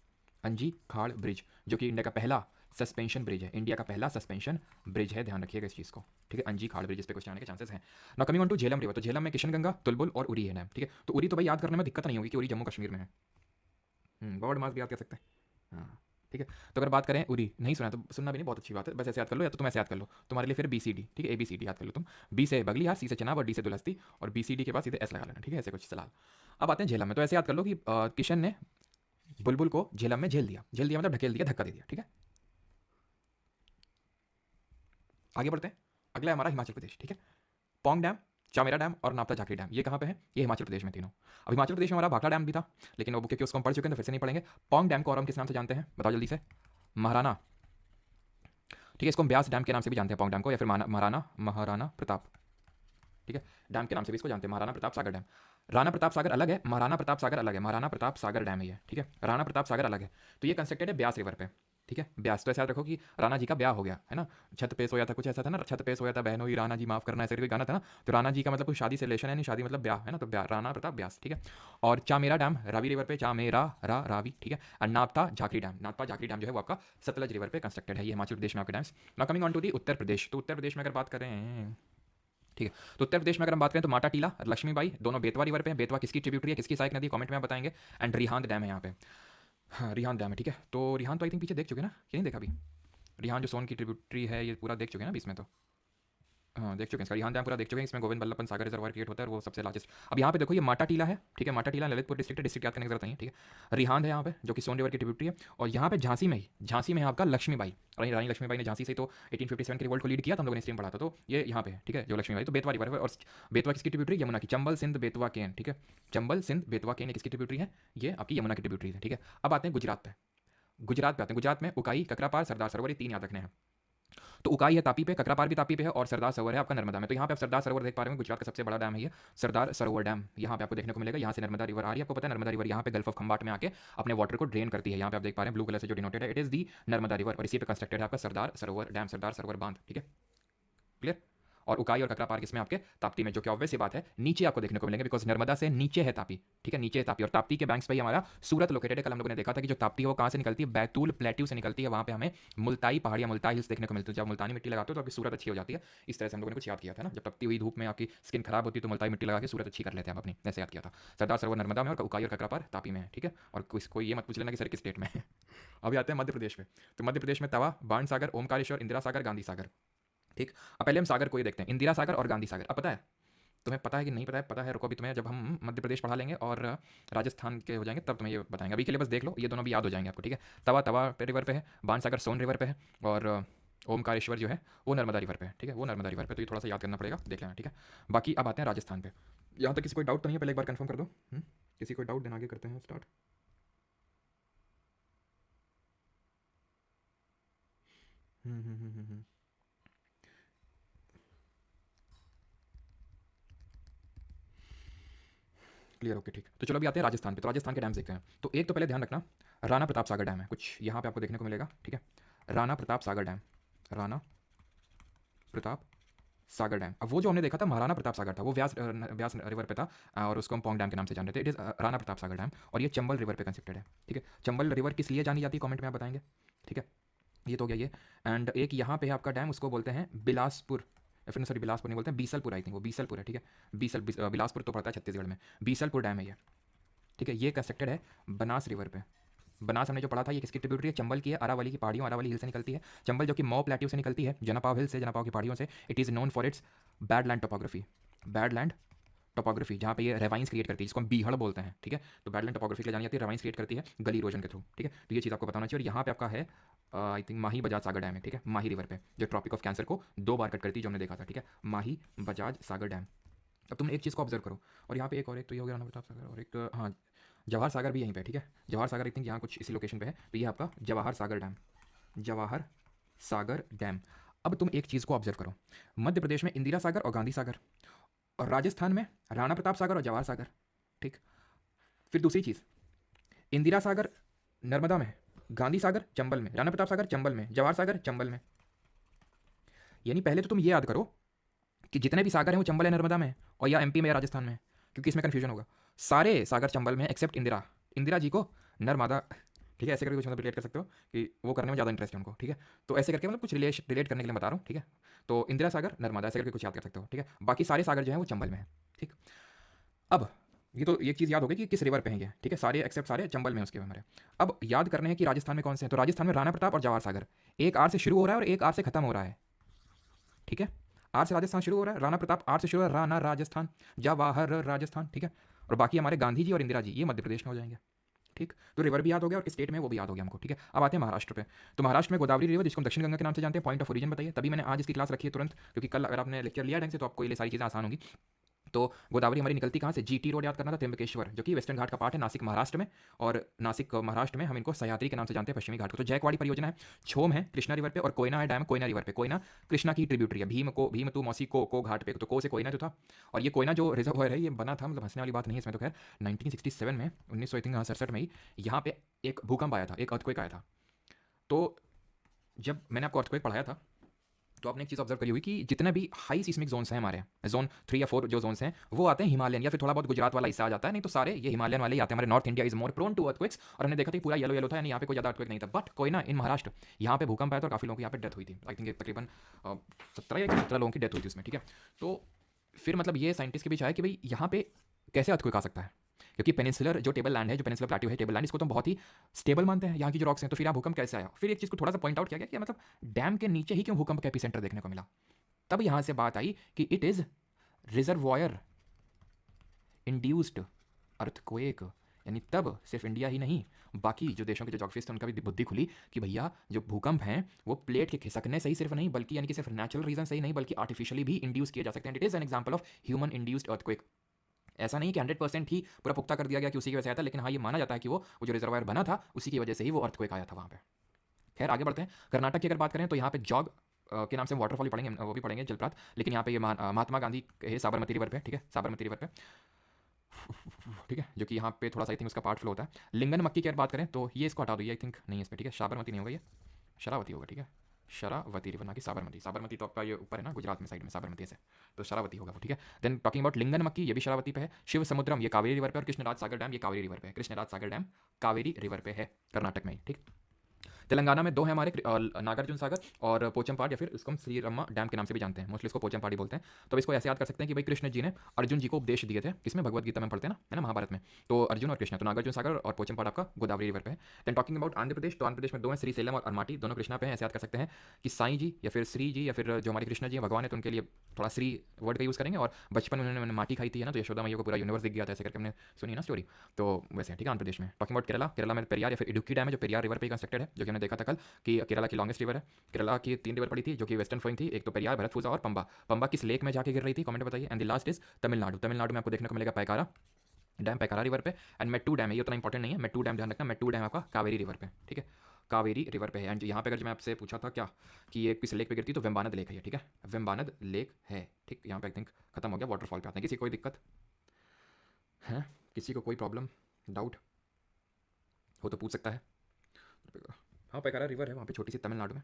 अंजी खाड़ ब्रिज, जो कि इंडिया का पहला सस्पेंशन ब्रिज है, इंडिया का पहला सस्पेंशन ब्रिज है, ध्यान रखिएगा इस चीज़ को, ठीक है। अंजी खाड़ ब्रिज, इस पे क्वेश्चन आने के चांसेस हैं। ना coming on to Jhelum river, तो झेलम में किशनगंगा, तुलबुल और उरी है डैम, ठीक है। तो उरी तो भाई याद करने में दिक्कत नहीं होगी कि उरी जम्मू कश्मीर में है, गॉड मास भी याद कर सकते हैं, हाँ ठीक है। तो अगर बात करें उरी, नहीं सुना तो सुनना भी नहीं, बहुत अच्छी बात है, बस ऐसे याद कर लो, या तो तुम ऐसे याद कर लो, तुम्हारे लिए फिर BCD, ठीक है, ABCD याद कर लो तुम, B से बगलीहार, C से चिनाब और D से दुलहस्ती, और BCD के पास सीधे S लगा लेना, ठीक है, ऐसे कुछ सलाल। अब आते हैं झेलम में, तो ऐसे याद कर लो कि किशन ने बुलबुल को झेलम में झेल दिया मतलब ढकेल दिया, धक्का दे दिया, ठीक है। आगे बढ़ते हैं, अगला है हमारा हिमाचल प्रदेश, ठीक है। पौंग डैम, चामेरा डैम और नापता झाकड़ी डैम, ये कहाँ पे है, ये हिमाचल प्रदेश में तीनों। अब हिमाचल प्रदेश में हमारा भाखड़ा डैम भी था, लेकिन वो क्योंकि उसको हम पढ़ चुके हैं तो फिर से नहीं पढ़ेंगे। पौंग डैम को और हम किस नाम से जानते हैं, बताओ जल्दी से, महाराणा, ठीक है, इसको हम ब्यास डैम के नाम से भी जानते हैं पौंग डैम को, या फिर महाराणा प्रताप, ठीक है, डैम के नाम से भी इसको जानते हैं, महाराणा प्रताप सागर डैम। राणा प्रताप सागर अलग है, महाराणा प्रताप सागर अलग है, महाराणा प्रताप सागर डैम है ये, ठीक है, राणा प्रताप सागर अलग है। तो ये कंस्ट्रक्टेड है ब्यास रिवर पे, ठीक है, ब्यास। तो ऐसा याद रखो कि राणा जी का ब्याह हो गया है ना, छत पे सोया था, कुछ ऐसा था ना, छत पे सोया था बहनों ही राणा जी माफ करना, ऐसे कोई गाना था ना। तो राणा जी का मतलब कोई शादी से रिलेशन है नहीं, शादी मतलब ब्याह है ना, तो ब्याह, राणा प्रताप ब्यास, ठीक है। और चामेरा डैम रावी रिवर पे, चामेरा रावी, ठीक है। और नापता झाकड़ी डैम जो है वो आपका सतलज रिवर पे कंस्ट्रक्टेड है, ये हिमाचल प्रदेश में आपके dams. Now coming on to the Uttar Pradesh, तो उत्तर प्रदेश में अगर बात करें, ठीक है, तो उत्तर प्रदेश में अगर हम बात करें तो माटा टीला, लक्ष्मीबाई, दोनों बेतवा रिवर पे हैं। बेतवा किसकी ट्रिब्यूटरी है, किसकी सहायक नदी, कमेंट में आप बताएंगे। एंड रिहांद डैम है यहाँ पे, हाँ रिहांद डैम है, ठीक है। तो रिहांद तो आई थिंक पीछे देख चुके ना, कि नहीं देखा अभी, रिहांद जो सोन की ट्रिब्यूटरी है ये पूरा देख चुके हैं ना अभी इसमें, तो हाँ देख चुके हैं, इसका रिहांद डैम पूरा देख चुके हैं, इसमें गोविंद बल्लभ पंत सागर रिजर्वायर क्रिएट होता है और वो सबसे लार्जेस्ट। अब यहाँ पे देखो ये माटा टीला है, ठीक है, माटा टीला ललितपुर डिस्ट्रिक्ट याद करने की जरूरत नहीं है, ठीक है। रिहांद है यहाँ पे जो कि सोन रिवर की ट्रिब्यूटरी है, और यहाँ पे झांसी में है आपका लक्ष्मीबाई, रानी लक्ष्मीबाई ने झांसी से तो 1857 के रिवोल्ट को लीड किया था, हम लोगों ने स्ट्रीम पढ़ा था, तो ये यहाँ पे है, ठीक है, जो लक्ष्मीबाई। तो बेतवा रिवर है, और बेतवा किसकी ट्रिब्यूटरी, यमुना की, चंबल सिंध बेतवा केन, ठीक है, चंबल सिंध बेतवा केन किसकी ट्रिब्यूटरी है, ये आपकी यमुना की ट्रिब्यूटरी है, ठीक है। अब आते हैं गुजरात पे, गुजरात में उकाई, ककरापार, सरदार सरोवर, ये 3 याद रखने हैं। तो उकाई है तापी पे, ककरापार भी तापी पे है और सरदार सरोवर है आपका नर्मदा में। तो यहाँ पे आप सरदार सरोवर देख पा रहे हैं, गुजरात का सबसे बड़ा डैम है ये सरदार सरोवर डैम। यहाँ पे आपको देखने को मिलेगा, यहाँ से नर्मदा रिवर आ रही है, आपको पता है नर्मदा रिवर यहाँ पे गल्फ ऑफ खंबाट में आके अपने वाटर को ड्रेन करती है। यहाँ पे आप देख पा रहे हैं ब्लू कलर से जो डिनोटेड है, it is the Narmada river और इसी पे कंस्ट्रक्टेड है आपका सरदार सरोवर डैम, सरदार सरोवर बांध। ठीक है, क्लियर। और उकाई और ककरा पार्क इसमें आपके ताप्ती में, जो कि ऑब्वियस सी बात है नीचे आपको देखने को मिलेंगे, बिकॉज नर्मदा से नीचे है तापी। ठीक है, नीचे है तापी और ताप्ती के बैंक्स पे ही हमारा सूरत लोकेटेड है। कल हम लोगों ने देखा था कि जो ताप्ती है वो कहाँ से निकलती है, बैतूल प्लेट्यू से निकलती है। वहाँ पे हमें मुल्ताई पहाड़ियाँ, मुल्ताई हिल्स देखने को मिलती है। जब मुल्तानी मिट्टी लगाते हो तो आपकी सूरत अच्छी हो जाती है। इस तरह से हम लोगों ने कुछ याद किया था ना, जब तपती हुई धूप में आपकी स्किन खराब होती है तो मुल्ताई मिट्टी लगा के सूरत अच्छी कर लेते हैं हम अपनी, ऐसे याद किया था। सरदार सरोवर नर्मदा में और उकाई और ककरा पार तापी में है। ठीक है, और कोई ये मत पूछ लेना कि सर किस स्टेट में है। अभी आते हैं मध्य प्रदेश में। तो मध्य प्रदेश में तवा, बाण सागर, ओमकारेश्वर, इंदिरा सागर, गांधी सागर। ठीक, अब पहले हम सागर को ही देखते हैं, इंदिरा सागर और गांधी सागर। अब पता है तुम्हें, पता है कि नहीं पता है? पता है, रुको अभी तुम्हें जब हम मध्य प्रदेश पढ़ा लेंगे और राजस्थान के हो जाएंगे तब तुम्हें ये बताएंगे। अभी के लिए बस देख लो, ये दोनों भी याद हो जाएंगे आपको। ठीक है, तवा तवा पे रिवर पे है, बाण सागर सोन रिवर पे है और ओमकारेश्वर जो है वो नर्मदा रिवर पे है। ठीक है, वो नर्मदा रिवर पे, तो ये थोड़ा सा याद करना पड़ेगा, देख लेना। ठीक है, बाकी अब आते हैं राजस्थान पे। यहाँ तक किसी कोई डाउट तो नहीं है? पहले एक बार कंफर्म कर दो। किसी कोई डाउट, देन आगे करते हैं स्टार्ट। क्लियर, ओके ठीक। तो चलो अभी आते हैं राजस्थान पे। तो राजस्थान के डैम देखते हैं। तो एक तो पहले ध्यान रखना, राणा प्रताप सागर डैम है कुछ यहाँ पे आपको देखने को मिलेगा। ठीक है, राणा प्रताप सागर डैम, राणा प्रताप सागर डैम। अब वो जो हमने देखा था महाराणा प्रताप सागर था, वो व्यास रिवर पे था और उसको हम पोंग डैम के नाम से जानते थे। It is Rana Pratap Sagar dam और ये चंबल रिवर पे कंसेप्टेड है। ठीक है, चंबल रिवर किस लिए जानी जाती है कमेंट में आप बताएंगे। ठीक है, ये तो हो गया ये। एंड एक यहाँ पे है आपका डैम, उसको बोलते हैं बिलासपुर, फिर सॉरी बिलासपुर नहीं बोलते हैं, बीसलपुर। आई थिंक वो बीसलपुर है। ठीक है, बिलासपुर तो पड़ता है छत्तीसगढ़ में, बीसलपुर डैम है ये। ठीक है, ये कंस्ट्रक्टेड है बनास रिवर पे। बनास हमने जो पढ़ा था ये किसकी ट्रिब्यूटरी है, चंबल की है, अरावली की पहाड़ियों, अरावली हिल से निकलती है। चंबल जो कि मौ प्लेट्यू से निकलती है, जनपाव हिल से, जनपाव की पहाड़ियों से। It is known for its bad land topography, bad land topography, जहाँ पे ये रेवाइंस क्रिएट करती है, जिसको हम बीहड़ बोलते हैं। ठीक है, तो बैड लैंड टोपोग्राफी के लिए जानी जाती है, रेवाइंस क्रिएट करती है गली इरोजन के थ्रू। ठीक है, तो ये चीज़ आपको बताना चाहिए। और यहाँ पे आपका है I think Mahi Bajaj Sagar dam है। ठीक है, माही रिवर पे, जो ट्रॉपिक ऑफ कैंसर को 2 बार कट करती है, जो हमने देखा था। ठीक है, माही बजाज सागर डैम। अब तुमने एक चीज़ को ऑब्जर्व करो, और यहाँ पे एक और, एक तो ये हो गया राणा प्रताप सागर, और एक हाँ जवाहर सागर भी यहीं पे। ठीक है, जवाहर सागर आई थिंक यहाँ कुछ इसी लोकेशन पे है। तो ये आपका जवाहर सागर डैम, जवाहर सागर डैम। अब तुम एक चीज़ को ऑब्जर्व करो, मध्य प्रदेश में इंदिरा सागर और गांधी सागर, और राजस्थान में राणा प्रताप सागर और जवाहर सागर। ठीक, फिर दूसरी चीज़, इंदिरा सागर नर्मदा में, गांधी सागर चंबल में, राणा प्रताप सागर चंबल में, जवाहर सागर चंबल में। यानी पहले तो तुम ये याद करो कि जितने भी सागर हैं वो चंबल है, नर्मदा में है, और या एमपी में या राजस्थान में है, क्योंकि इसमें कन्फ्यूजन होगा। सारे सागर चंबल में एक्सेप्ट इंदिरा, इंदिरा जी को नर्मदा। ठीक है, ऐसे करके कुछ मतलब रिलेट कर सकते हो कि वो करने में ज़्यादा इंटरेस्ट है उनको। ठीक है, तो ऐसे करके मतलब कुछ रिलेट करने के लिए बता रहा हूँ। ठीक है, तो इंदिरा सागर नर्मदा ऐसे करके कुछ याद कर सकते हो। ठीक है, बाकी सारे सागर जो है वो चंबल में है। ठीक, अब ये तो एक चीज़ याद होगी कि किस रिवर पे है ये। ठीक है, सारे एक्सेप्ट सारे चंबल में उसके हमारे। अब याद करने हैं कि राजस्थान में कौन से हैं। तो राजस्थान में राणा प्रताप और जवाहर सागर, एक आर से शुरू हो रहा है और एक आर से खत्म हो रहा है। ठीक है, आर से राजस्थान शुरू हो रहा है, राणा प्रताप आर से शुरू हो रहा है, राणा राजस्थान, जवाहर राजस्थान। ठीक है, और बाकी हमारे गांधी जी और इंदिरा जी ये मध्य प्रदेश में हो जाएंगे। ठीक, तो रिवर भी याद हो गया और किस स्टेट में वो भी याद हो गया हमको। ठीक है, अब आते हैं महाराष्ट्र पे। तो महाराष्ट्र में गोदावरी रिवर, जिसको हम दक्षिण गंगा के नाम से जानते हैं। पॉइंट ऑफ ओरिजिन बताइए, तभी मैंने आज इसकी क्लास रखी है तुरंत, क्योंकि कल अगर आपने लेक्चर लिया ढंग से तो आपको ये सारी चीज़ें आसान होंगी। तो गोदावरी हमारी निकलती कहाँ से, जीटी रोड याद करना था, त्र्यंबकेश्वर जो कि वेस्टर्न घाट का पार्ट है, नासिक महाराष्ट्र में। और नासिक महाराष्ट्र में हम इनको सह्याद्री के नाम से जानते हैं, पश्चिमी घाट को। तो जयकवाड़ी परियोजना है, छोम है कृष्णा रिवर पे, और कोयना है डैम कोयना रिवर पे। कोयना कृष्णा की ट्रिब्यूटरी है, भीम तू मौसी को घाट पे, तो को से कोयना जो था। और ये कोयना जो रिजर्वॉयर है ये बना था, मतलब हंसने वाली बात नहीं है इसमें तो खैर, 1967 में, 1967 में ही यहाँ पे एक भूकंप आया था, एक अर्थक्वेक आया था। तो जब मैंने आपको अर्थक्वेक पढ़ाया था तो आपने एक चीज़ ऑब्जर्व करी हुई कि जितने भी हाई सिस्मिक जोन्स हैं हमारे, जोन 3 या 4 जो जोन्स हैं वो आते हैं हिमालयन, या फिर थोड़ा बहुत गुजरात वाला हिस्सा आ जाता है, नहीं तो सारे ये हिमालयन वाले ही आते हैं। हमारे north India is more prone to earthquakes, और हमने देखा था पूरा येलो येलो था, यानी यहाँ पे कोई ज़्यादा अर्थक्वेक नहीं था। बट कोई ना इन महाराष्ट्र यहाँ पे भूकंप आया था और काफ़ी लोगों की यहाँ पे डेथ हुई थी। आई थिंक तकरीबन 17 या 17 लोगों की डेथ हुई थी उसमें। ठीक है, तो फिर मतलब ये साइंटिस्ट के बीच आया कि भाई यहाँ पे कैसे अर्थक्वेक आ सकता है, क्योंकि पेनिनसुलर जो टेबल लैंड है, जो पेनिनसुलर प्लेट्यू है, टेबल लैंड, इसको तो हम बहुत ही स्टेबल मानते हैं यहाँ की जो रॉक्स हैं। तो फिर यहाँ भूकंप कैसे आया, फिर एक चीज़ को थोड़ा सा पॉइंट आउट किया गया कि मतलब डैम के नीचे ही क्यों भूकंप का एपिसेंटर देखने को मिला। तब यहाँ से बात आई कि it is reservoir induced earthquake, यानी तब सिर्फ इंडिया ही नहीं बाकी जो देशों के जो जोग्राफिस्ट थे उनका भी बुद्धि खुली कि भैया जो भूकंप हैं वो प्लेट के खिसकने से ही सिर्फ नहीं, बल्कि यानी कि सिर्फ नेचुरल रीजन से ही नहीं, बल्कि आर्टिफिशियली भी इंड्यूस किए जा सकते हैं। It is an example of human induced earthquake. ऐसा नहीं कि 100% ही पूरा पुख्ता कर दिया गया कि उसी की वजह से आया था, लेकिन हाँ ये माना जाता है कि वो जो रिजर्वायर बना था उसी की वजह से ही वो अर्थक्वेक आया था वहाँ पे। खैर आगे बढ़ते हैं। कर्नाटक की अगर बात करें तो यहाँ पे जॉग के नाम से वाटरफॉल भी पढ़ेंगे, वो भी पढ़ेंगे जलप्रपात, लेकिन यहाँ पे ये महात्मा गांधी है साबरमती रिवर पे, ठीक है, साबरमती रिवर पे, ठीक है, जो कि यहाँ पे थोड़ा सा आई थिंक उसका पार्ट फ्लो होता है। लिंगन मक्की की अगर बात करें तो ये इसको हटा दो, ये आई थिंक नहीं है इसमें, ठीक है, साबरमती नहीं होगा, ये शरावती होगा, ठीक है, शरावती रिवर ना कि साबरमती। साबरमती तो आपका ये ऊपर है ना गुजरात में साइड में, साबरमती से तो शरावती होगा वो, ठीक है। देन टॉकिंग अबाउट लिंगन मक्की, ये भी शरावती पे है। शिव समुद्रम ये कावेरी रिवर पे, और कृष्णराज सागर डैम ये कावेरी रिवर पे है। कृष्णराज सागर डैम कावेरी रिवर पे है, कर्नाटक में ही, ठीक। तेलंगाना में दो है हमारे, नागार्जुन सागर और पोचमपाड, या फिर इसको हम श्रीरम्मा डैम के नाम से भी जानते हैं, मोस्टली इसको पोचमपाड ही बोलते हैं। तो इसको ऐसे याद कर सकते हैं कि भाई कृष्ण जी ने अर्जुन जी को उपदेश दिए थे, किसमें, भगवत गीता में पढ़ते हैं ना, है ना, महाभारत में। तो अर्जुन और कृष्ण, तो नागार्जुन सागर और पोचमपाड आपका गोदावरी रिवर पे है। Then talking about Andhra Pradesh, तो आंध्र प्रदेश में दो हैं, श्रीशैलम और अरमाटी, दोनों कृष्णा पे हैं। ऐसे याद कर सकते हैं कि साईं जी या फिर श्री जी या फिर जो हमारे कृष्ण जी हैं भगवान है, तो उनके लिए थोड़ा श्री वर्ड का यूज़ करेंगे। और बचपन में उन्होंने माटी खाई थी, है ना, तो यशोदा मैया को पूरा यूनिवर्स दिख गया था, ऐसे करके हमने सुनी ना स्टोरी। तो वैसे ठीक है, आंध्र प्रदेश में। टॉकिंग अबाउट केरला, केरला में पेरियार या फिर इडुक्की डैम है, जो पेरियार रिवर पे कंस्ट्रक्टेड है, जो कि हमने देखा था कल कि केरला की लॉन्गेस्ट रिवर है। केरला की 3 रिवर पड़ी थी जो कि वेस्टर्न फ्लोइंग थी, एक तो पेरियार, भरतपुजा और पंबा। पंबा किस लेक में जाके गिर रही थी, कमेंट बताइए। And the last is Tamil Nadu, Tamil Nadu में आपको देखने को मिलेगा पैकारा डैम, पैकारा रिवर पे। एंड मेट्टू डैम है, ये उतना इंपॉर्टेंट नहीं है, मेट्टू डैम ध्यान रखना, मेट्टू डैम आपका कावेरी रिवर पे, ठीक है, कावेरी रिवर पे है। एंड यहाँ पे अगर मैं आपसे पूछा था क्या कि ये किस लेक पे गिरती, तो वेम्बानद लेक है ये, ठीक है, वेम्बानद लेक है, ठीक। यहाँ पे आई थिंक खत्म हो गया, वाटरफॉल पे आते हैं। किसी को कोई दिक्कत है, किसी को कोई प्रॉब्लम डाउट हो तो पूछ सकता है। हाँ, पैकारा रिवर है वहाँ पे, छोटी सी, तमिलनाडु में।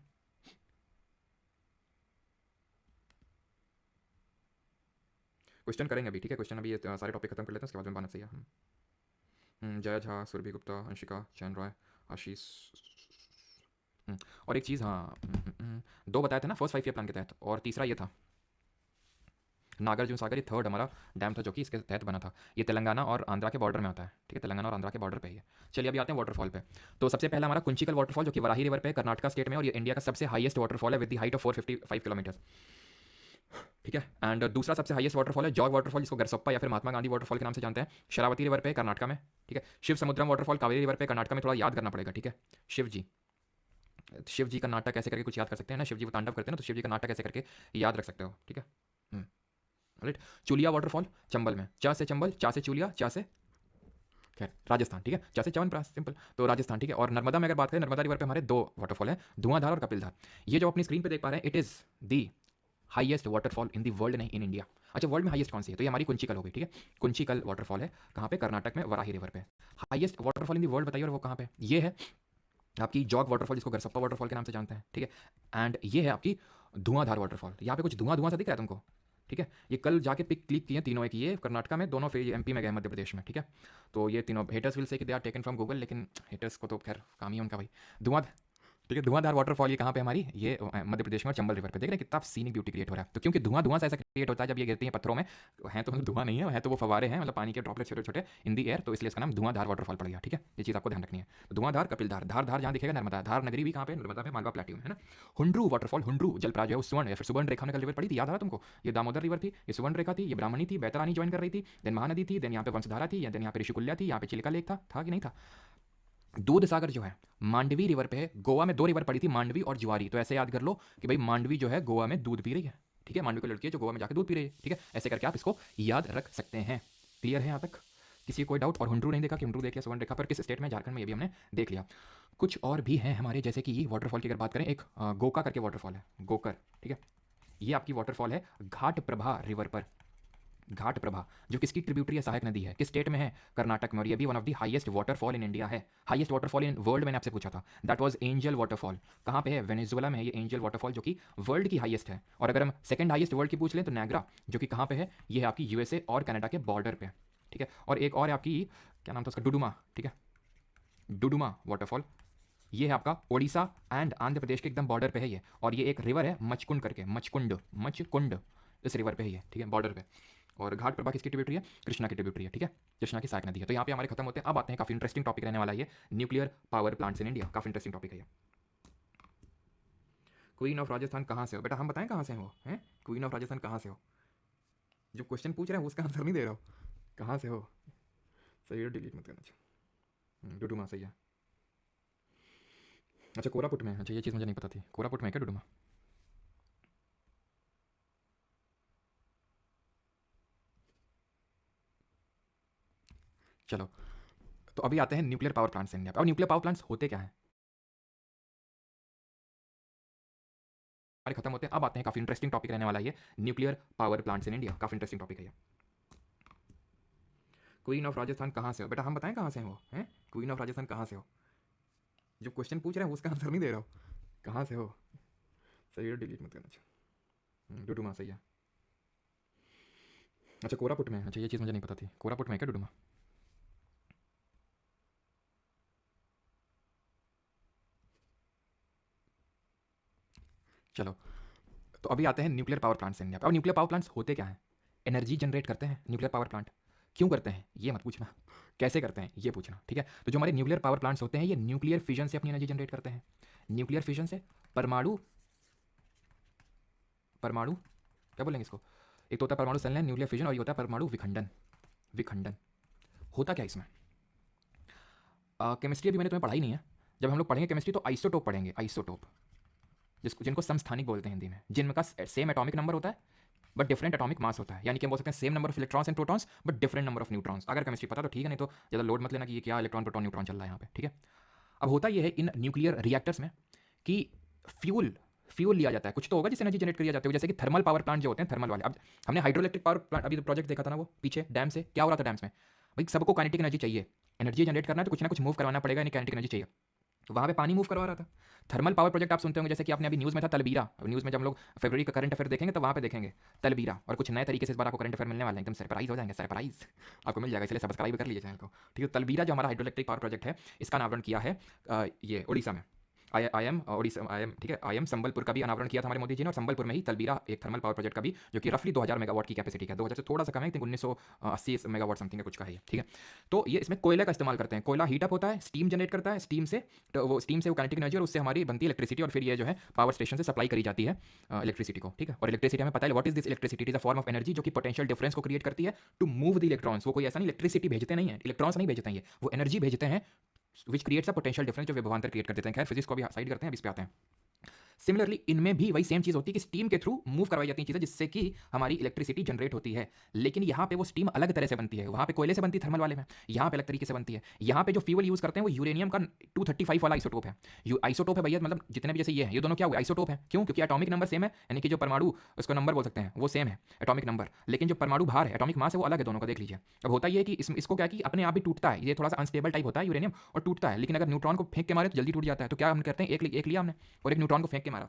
क्वेश्चन करेंगे अभी, ठीक है, क्वेश्चन अभी ये सारे टॉपिक खत्म कर लेते हैं, उसके बाद में बात सही है। जय झा, सुरभि गुप्ता, अंशिका, चैन रॉय, आशीष। और एक चीज़, हाँ, दो बताए थे ना फर्स्ट 5 ईयर प्लान के तहत, और तीसरा ये था नागार्जुन सागर, ये थर्ड हमारा डैम था जो कि इसके तहत बना था। ये तेलंगाना और आंध्रा के बॉर्डर में आता है, ठीक है, तेलंगाना और आंध्रा के बॉर्डर पे ही है। चलिए अभी आते हैं वाटरफॉल पे। तो सबसे पहला हमारा कुंचिकल वाटरफॉल, जो कि वराही रिवर पे है, कर्नाटका स्टेट में, और ये इंडिया का सबसे हाईएस्ट वाटरफॉल है with the height of 455 kilometre, ठीक है। एंड दूसरा सबसे हाईएस्ट वाटरफॉल है जॉग वाटरफॉल, जिसको गरसप्पा या फिर महात्मा गांधी वाटरफॉल के नाम से जानते हैं, शरावती रिवर पे, कर्नाटका में, ठीक है। शिव समुद्रम वाटरफॉल कावेरी रिवर पे, कर्नाटका में, थोड़ा याद करना पड़ेगा, ठीक है। शिव जी, शिव जी का नाटक ऐसे करके कुछ याद कर सकते हैं ना, शिव जी वो तांडव करते हैं ना, तो शिव जी का नाटक ऐसे करके याद रख सकते हो, ठीक है। राइट। चुलिया वाटरफॉल चंबल में, चा से चंबल, चा से चुलिया, चा से खैर राजस्थान, ठीक है, चा से च्यवनप्राश, सिंपल, तो राजस्थान, ठीक है। और नर्मदा में अगर बात करें, नर्मदा रिवर पे हमारे दो वाटरफॉल है, धुआंधार और कपिलधार। ये जो अपनी स्क्रीन पे देख पा रहे हैं, it is the highest waterfall in the world, नहीं इन इंडिया। अच्छा, वर्ल्ड में हाईएस्ट कौन सी है, तो ये हमारी कुंचिकल होगी, ठीक है, कुंचिकल वाटरफॉल है, कहाँ पे, कर्नाटक में, वराही रिवर पे। Highest waterfall in the world बताइए, और वो कहाँ पे, ये है आपकी जॉग वाटरफॉल, जिसको गरसप्पा वाटरफॉल के नाम से जानते हैं, ठीक है। एंड ये है आपकी धुआंधार वाटरफॉल। यहाँ पे कुछ धुआं धुआं सा दिख रहा है तुमको, ठीक है। ये कल जाके पिक क्लिक किए तीनों, एक ये कर्नाटका में, दोनों फिर एमपी में गए, मध्य प्रदेश में, ठीक है। तो ये तीनों हेटर्स विल से कि they are taken from Google, लेकिन हेटर्स को तो खैर काम ही उनका भाई। धुआं, ठीक है, धुआंधार वाटरफॉल ये कहाँ पे हमारी, ये मध्य प्रदेश में, और चंबल रिवर पे। देख रहे हैं कितना सीनिक ब्यूटी क्रिएट हो रहा है, तो क्योंकि धुआं धुआं से ऐसा क्रिएट होता है जब ये गिरती हैं पत्थरों में, है तो मतलब धुआं नहीं है तो वो फवारे हैं, मतलब पानी के ड्रॉपलेट छोटे छोटे इन दी एयर, तो इसलिए इसका नाम धुआंधार वाटरफॉल पड़ गया, ठीक है। ये चीज़ आपको ध्यान रखनी है। तो धुआंधार, कपिलधार, धार धार जहाँ दिखेगा नर्मदा, धार नगरी भी कहाँ पे, नर्मदा में, मालवा प्लेट्यू में, है ना। हुंड्रू वाटरफॉल, हुंड्रू जलप्राज है, सुवर्ण, या फिर सुवर्ण रेखा में कल रिवर पड़ी थी, याद आ रहा तुमको, ये दामोदर रिवर थी, ये सुवर्ण रेखा थी, ये ब्राह्मणी थी, बैतरानी ज्वाइन कर रही थी, देन महानदी थी, देन यहाँ पे वंशधारा थी, देन यहाँ पे ऋषिकुल्या थी, यहाँ पे चिलिका लेक था कि नहीं था। दूध सागर जो है मांडवी रिवर पे है, गोवा में दो रिवर पड़ी थी, मांडवी और जुआरी, तो ऐसे याद कर लो कि भाई मांडवी जो है गोवा में दूध पी रही है, ठीक है, मांडवी की लड़की है जो गोवा में जाकर दूध पी रही है, ठीक है, ऐसे करके आप इसको याद रख सकते हैं। क्लियर है यहाँ तक, किसी को कोई डाउट। और हुंड्रू नहीं देखा कि हुंड्रू देख लिया, सुवर्ण रेखा पर किस स्टेट में, झारखंड में, ये भी हमने देख लिया। कुछ और भी हैं हमारे, जैसे कि वाटरफॉल की अगर बात करें, एक गोका करके वाटरफॉल है, गोकर, ठीक है, ये आपकी वाटरफॉल है घाट प्रभा रिवर पर, घाट प्रभा, जो किसकी ट्रिब्यूटरी है, सहायक नदी है, किस स्टेट में है, कर्नाटक में, और ये भी one of the highest waterfall in India है। हाईएस्ट वाटरफॉल इन वर्ल्ड मैंने आपसे पूछा था, दैट वाज एंजल वाटरफॉल, कहाँ पे है, वेनेजुएला में है ये एंजल वाटरफॉल, जो कि वर्ल्ड की हाईएस्ट है। और अगर हम सेकंड हाईएस्ट वर्ल्ड की पूछ लें तो नायग्रा, जो कि कहाँ पे है, ये है आपकी यूएसए और कनाडा के बॉर्डर पे, ठीक है। और एक और है आपकी, क्या नाम था उसका, डुडुमा, ठीक है, डुडुमा वाटरफॉल, ये है आपका ओडिशा एंड आंध्र प्रदेश के एकदम बॉर्डर पे है ये, और ये एक रिवर है मचकुंड करके, मचकुंड, मचकुंड, इस रिवर पे है ये, ठीक है, बॉर्डर पे। और घाट प्रभा किसकी ट्रिब्यूटरी है, कृष्णा की ट्रिब्यूटरी है, ठीक है, कृष्णा की सहायक नदी है। तो यहाँ पे हमारे खत्म होते हैं, अब आते हैं, काफी इंटरेस्टिंग टॉपिक रहने वाला है ये, nuclear power plants in India, काफी इंटरेस्टिंग टॉपिक है ये। क्वीन ऑफ राजस्थान कहाँ से हो, बेटा हम बताएं कहाँ से हो, हैं, क्वीन ऑफ राजस्थान कहाँ से हो, जो क्वेश्चन पूछ रहे हैं उसका आंसर नहीं दे रहा हो, कहाँ से हो, सही है, डिलीट मत करना। डुडुमा सही है। अच्छा, कोरापुट में, अच्छा ये चीज़ मुझे नहीं पता थी, कोरापुट में क्या डुडुमा। चलो, तो अभी आते हैं न्यूक्लियर पावर प्लांट्स इंडिया पे। अब न्यूक्लियर पावर प्लांट्स होते क्या हैं, अरे खत्म होते हैं, अब आते हैं, काफ़ी इंटरेस्टिंग टॉपिक रहने वाला है ये, nuclear power plants in India, काफ़ी इंटरेस्टिंग टॉपिक है ये। क्वीन ऑफ राजस्थान कहाँ से हो बेटा, हम बताएं कहाँ से हो, हैं क्वीन ऑफ राजस्थान कहाँ से हो, जो क्वेश्चन पूछ रहे हैं उसका आंसर नहीं दे रहा हो, कहाँ से हो, सही है, डिलीट मत करना। अच्छा डुडुमा सही है, अच्छा कोरापुट में, अच्छा ये चीज़ मुझे नहीं पता थी, कोरापुट में है क्या डुडुमा? चलो तो अभी आते हैं न्यूक्लियर पावर प्लांट्स इंडिया पे। अब न्यूक्लियर पावर प्लांट्स होते क्या हैं? एनर्जी जनरेट करते हैं न्यूक्लियर पावर प्लांट। क्यों करते हैं ये मत पूछना, कैसे करते हैं ये पूछना, ठीक है? तो जो हमारे न्यूक्लियर पावर प्लांट्स होते हैं ये न्यूक्लियर फिजन से अपनी एनर्जी जनरेट करते हैं। न्यूक्लियर फिजन से, परमाणु, परमाणु क्या बोलेंगे इसको, एक तो होता है परमाणु संलयन न्यूक्लियर फिजन, और ये होता है परमाणु विखंडन। विखंडन होता क्या इसमें? केमिस्ट्री अभी मैंने तुम्हें पढ़ाई नहीं है, जब हम लोग पढ़ेंगे केमिस्ट्री तो आइसोटोप पढ़ेंगे, आइसोटोप, जिसको जिनको समस्थानिक बोलते हैं हिंदी में, जिनका सेम एटॉमिक नंबर होता है बट डिफरेंट एटॉमिक मास होता है, यानी कि हम बोल सकते हैं same number of electrons and protons but different number of neutrons. अगर केमिस्ट्री पता तो ठीक है, नहीं तो ज़्यादा लोड मत लेना कि ये क्या इलेक्ट्रॉन प्रोटॉन न्यूट्रॉन चल रहा है यहाँ पे, ठीक है? अब होता ये है इन न्यूक्लियर रिएक्टर्स में कि फ्यूल फ्यूल लिया जाता है, कुछ तो होगा जिससे एनर्जी जनरेट किया जाता है, जैसे कि थर्मल पावर प्लांट जो होते हैं, थर्मल वाले। अब हमने हाइड्रोइलेक्ट्रिक पावर प्लांट अभी प्रोजेक्ट देखा था ना, वो पीछे डैम से क्या हो रहा था, डैम्स में भाई सबको काइनेटिक एनर्जी चाहिए, एनर्जी जनरेट करना है तो कुछ ना कुछ मूव करवाना पड़ेगा, यानी काइनेटिक एनर्जी चाहिए, तो वहाँ पे पानी मूव करवा रहा था। थर्मल पावर प्रोजेक्ट आप सुनते होंगे, जैसे कि आपने अभी न्यूज़ में था तलबीरा, न्यूज़ में जब हम लोग फरवरी का करंट अफेयर देखेंगे तो वहाँ पे देखेंगे तलबीरा, और कुछ नए तरीके से इस बार आपको करंट अफेयर मिलने वाले हैं, एकदम सरप्राइज हो जाएंगे, सरप्राइज आपको मिल जाएगा, इसलिए सब्सक्राइब कर लीजिए चैनल को, ठीक है? तलबीरा जो हमारा हाइड्रोइलेक्ट्रिक पावर प्रोजेक्ट है, इसका अनावरण किया है ये उड़ीसा में, I am Odisha, I am, ठीक है, आई एम संबलपुर का भी अनावरण किया था हमारे मोदी जी ने, और संबलपुर में ही तलबीरा एक थर्मल पावर प्रोजेक्ट का भी, जो कि रफली 2000 मेगावाट की कैपेसिटी है, 2000 से थोड़ा सा कम है, 1980 मेगावाट समथिंग कुछ का है ये, ठीक है? तो ये इसमें कोयले का इस्तेमाल करते हैं, कोयला हीटअप होता है, स्टीम जनरेट करता है, स्टीम से तो वो स्टीम से वो काइनेटिक एनर्जी, और उससे हमारी बनती है इलेक्ट्रिसिटी, और फिर ये जो है पावर स्टेशन से सप्लाई करी जाती है इलेक्ट्रिसिटी को, ठीक है? और इलेक्ट्रिसिटी हमें पता है what is this electricity, is a form of energy जो कि पोटेंशियल डिफरेंस को क्रिएट करती है टू मूव द इलेक्ट्रॉन्स। वो कोई ऐसा नहीं इलेक्ट्रिसिटी भेजते नहीं है, इलेक्ट्रॉन्स नहीं भेजते हैं, ये वो एनर्जी भेजते हैं which creates a potential difference, जो विभवांतर क्रिएट कर देते हैं। खैर फिजिक्स को भी साइड करते हैं, अब इस पे आते हैं। सिमिलरली इनमें भी वही सेम चीज़ होती है कि स्टीम के थ्रू मूव करवाई जाती है चीज़ें, जिससे कि हमारी इलेक्ट्रिसिटी जनरेट होती है, लेकिन यहाँ पे वो स्टीम अलग तरह से बनती है, वहाँ पे कोयले से बनती है थर्मल वाले में, यहाँ पे अलग तरीके से बनती है। यहाँ पे जो फ्यूल यूज़ करते हैं वो यूरेनियम का 235 वाला आइसोटोप है। आइसोटोप है भैया, मतलब जितने भी जैसे ये दोनों क्या हुए आइसोटोप है, क्यों? क्योंकि एटॉमिक नंबर सेम है, यानी कि जो परमाणु उसको नंबर बोल सकते हैं वो सेम है एटॉमिक नंबर, लेकिन जो परमाणु भार है, एटॉमिक मास है, वो अलग है दोनों का, देख लीजिए। अब होता ये है कि इसको क्या कि अपने आप ही टूटता है, ये थोड़ा सा अनस्टेबल टाइप होता है यूरेनियम, और टूटता है, लेकिन अगर न्यूट्रॉन को फेंक के मारे तो जल्दी टूट जाता है। तो क्या हम करते हैं, एक लिया हमने और एक न्यूट्रॉन को फेंक के मारा।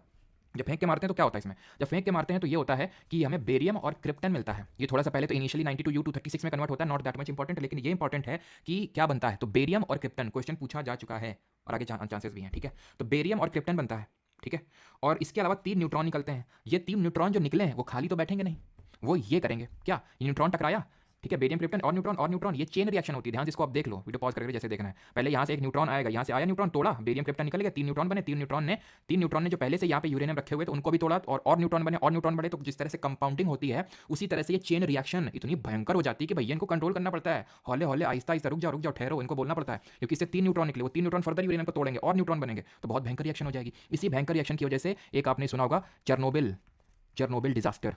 जब फेंक के मारते हैं तो क्या होता है इसमें, जब फेंक के मारते हैं तो ये होता है कि हमें बेरियम और क्रिप्टन मिलता है। ये थोड़ा सा पहले तो इनिशियली 92U236 में कन्वर्ट होता है, नॉट दैट मच इंपॉर्टेंट, लेकिन ये इंपॉर्टेंट है कि क्या बनता है। तो बेरियम और क्रिप्टन क्वेश्चन पूछा जा चुका है और आगे चांसेस भी हैं, ठीक है? तो बेरियम और क्रिप्टन बनता है, ठीक है? और इसके अलावा 3 न्यूट्रॉन निकलते हैं। ये 3 न्यूट्रॉन जो निकले हैं वो खाली तो बैठेंगे नहीं, वो ये करेंगे क्या, ये न्यूट्रॉन टकराया, ठीक है, बेरियम क्रिप्टन और न्यूट्रॉन, ये चेन रिएक्शन होती है। ध्यान से इसको आप देख लो, वीडियो पॉज करके जैसे देखना है। पहले यहाँ से एक न्यूट्रॉन आएगा, यहाँ से आया न्यूट्रॉन, तोड़ा, बेरियम क्रिप्टन निकल गया, 3 न्यूट्रॉन बने, 3 न्यूट्रॉन ने जो पहले से यहाँ पे यूरेनियम रखे हुए थे उनको भी तोड़ा, और न्यूट्रॉन बने, और न्यूट्रॉन बने। तो जिस तरह से कंपाउंडिंग होती है उसी तरह से ये चेन रिएक्शन इतनी भयंकर हो जाती है कि भैया इनको कंट्रोल करना पड़ता है, हौले हौले आहिस्ता आहिस्ता, रुक जाओ ठहरो, इनको बोलना पड़ता है, क्योंकि इससे 3 न्यूट्रॉन निकले, वो 3 न्यूट्रॉन फर्दर यूरेनियम को तोड़ेंगे और न्यूट्रॉन बनेंगे, तो बहुत भयंकर रिएक्शन हो जाएगी। इसी भयंकर रिएक्शन की वजह से एक आपने सुना होगा चेरनोबिल डिजास्टर।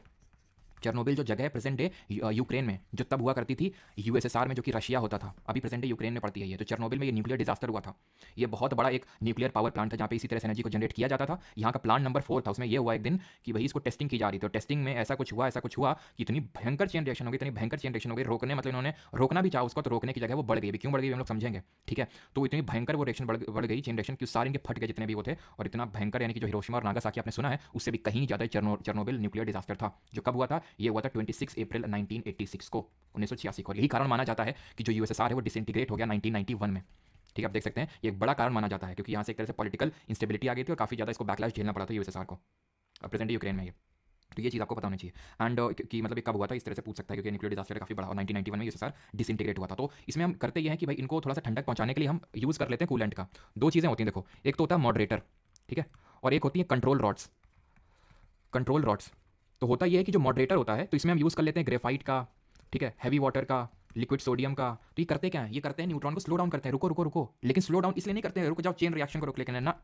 चेरनोबिल जो जगह है प्रेजेंट डे यूक्रेन में, जो तब हुआ करती थी यूएसएसआर में, जो कि रशिया होता था, अभी प्रेजेंट डे यूक्रेन में पड़ती है ये। तो चेरनोबिल में ये न्यूक्लियर डिजास्टर हुआ था। ये बहुत बड़ा एक न्यूक्लियर पावर प्लांट था जहाँ पे इसी तरह से एनर्जी को जनरेट किया जाता था। यहाँ का प्लांट नंबर 4 था, उसमें ये हुआ एक दिन कि भाई इसको टेस्टिंग की जा रही थी, तो टेस्टिंग में ऐसा कुछ हुआ कि इतनी भयंकर चेन रिएक्शन हो गई, इतनी भयंकर चेन रिएक्शन हो गई, रोकने मतलब इन्होंने रोकना भी चाहा उसको, तो रोकने की जगह वो बढ़ गई। क्यों बढ़ गई हम लोग समझेंगे, ठीक है? तो इतनी भयंकर वो रिएक्शन बढ़ गई, चेन रिएक्शन, कि सारे इनके फट गए जितने भी वो थे, और इतना भयंकर, यानी कि जो हिरोशिमा और नागासाकी आपने सुना है उससे भी कहीं ज़्यादा चेरनोबिल न्यूक्लियर डिजास्टर था। जो कब हुआ था, ये हुआ था 26 अप्रैल 1986 को, 1986 को। यही कारण माना जाता है कि जो यूएसएसआर है वो डिसइंटीग्रेट हो गया 1991 में, ठीक है? आप देख सकते हैं ये एक बड़ा कारण माना जाता है, क्योंकि यहाँ से एक तरह से पॉलिटिकल इंस्टेबिलिटी आ गई थी और काफ़ी ज़्यादा इसको बैकलैश झेलना पड़ा था यूएसएसआर को, प्रेजेंट यूक्रेन में ये। तो ये चीज़ आपको पता होनी चाहिए। एंड कि मतलब कब हुआ था, इस तरह से पूछ सकता है, क्योंकि न्यूक्लियर डिजास्टर काफ़ी बड़ा, और 1991 में यूएसएसआर डिसइंटीग्रेट हुआ था। तो इसमें हम करते ये हैं कि भाई इनको थोड़ा सा ठंडक पहुंचाने के लिए हम यूज़ कर लेते हैं कूलेंट का। 2 चीज़ें होती हैं देखो, एक तो होता है मॉडरेटर, ठीक है, और एक होती है कंट्रोल रॉड्स। तो होता यह है कि जो मॉडरेटर होता है, तो इसमें हम यूज़ कर लेते हैं ग्रेफाइट का, ठीक है, हैवी वाटर का, लिक्विड सोडियम का। तो ये करते क्या है, ये करते हैं न्यूट्रॉन को स्लो डाउन करते हैं, रुको, लेकिन स्लो डाउन इसलिए नहीं करते हैं रुक जाओ चेन रिएक्शन को रोक, लेकिन ना,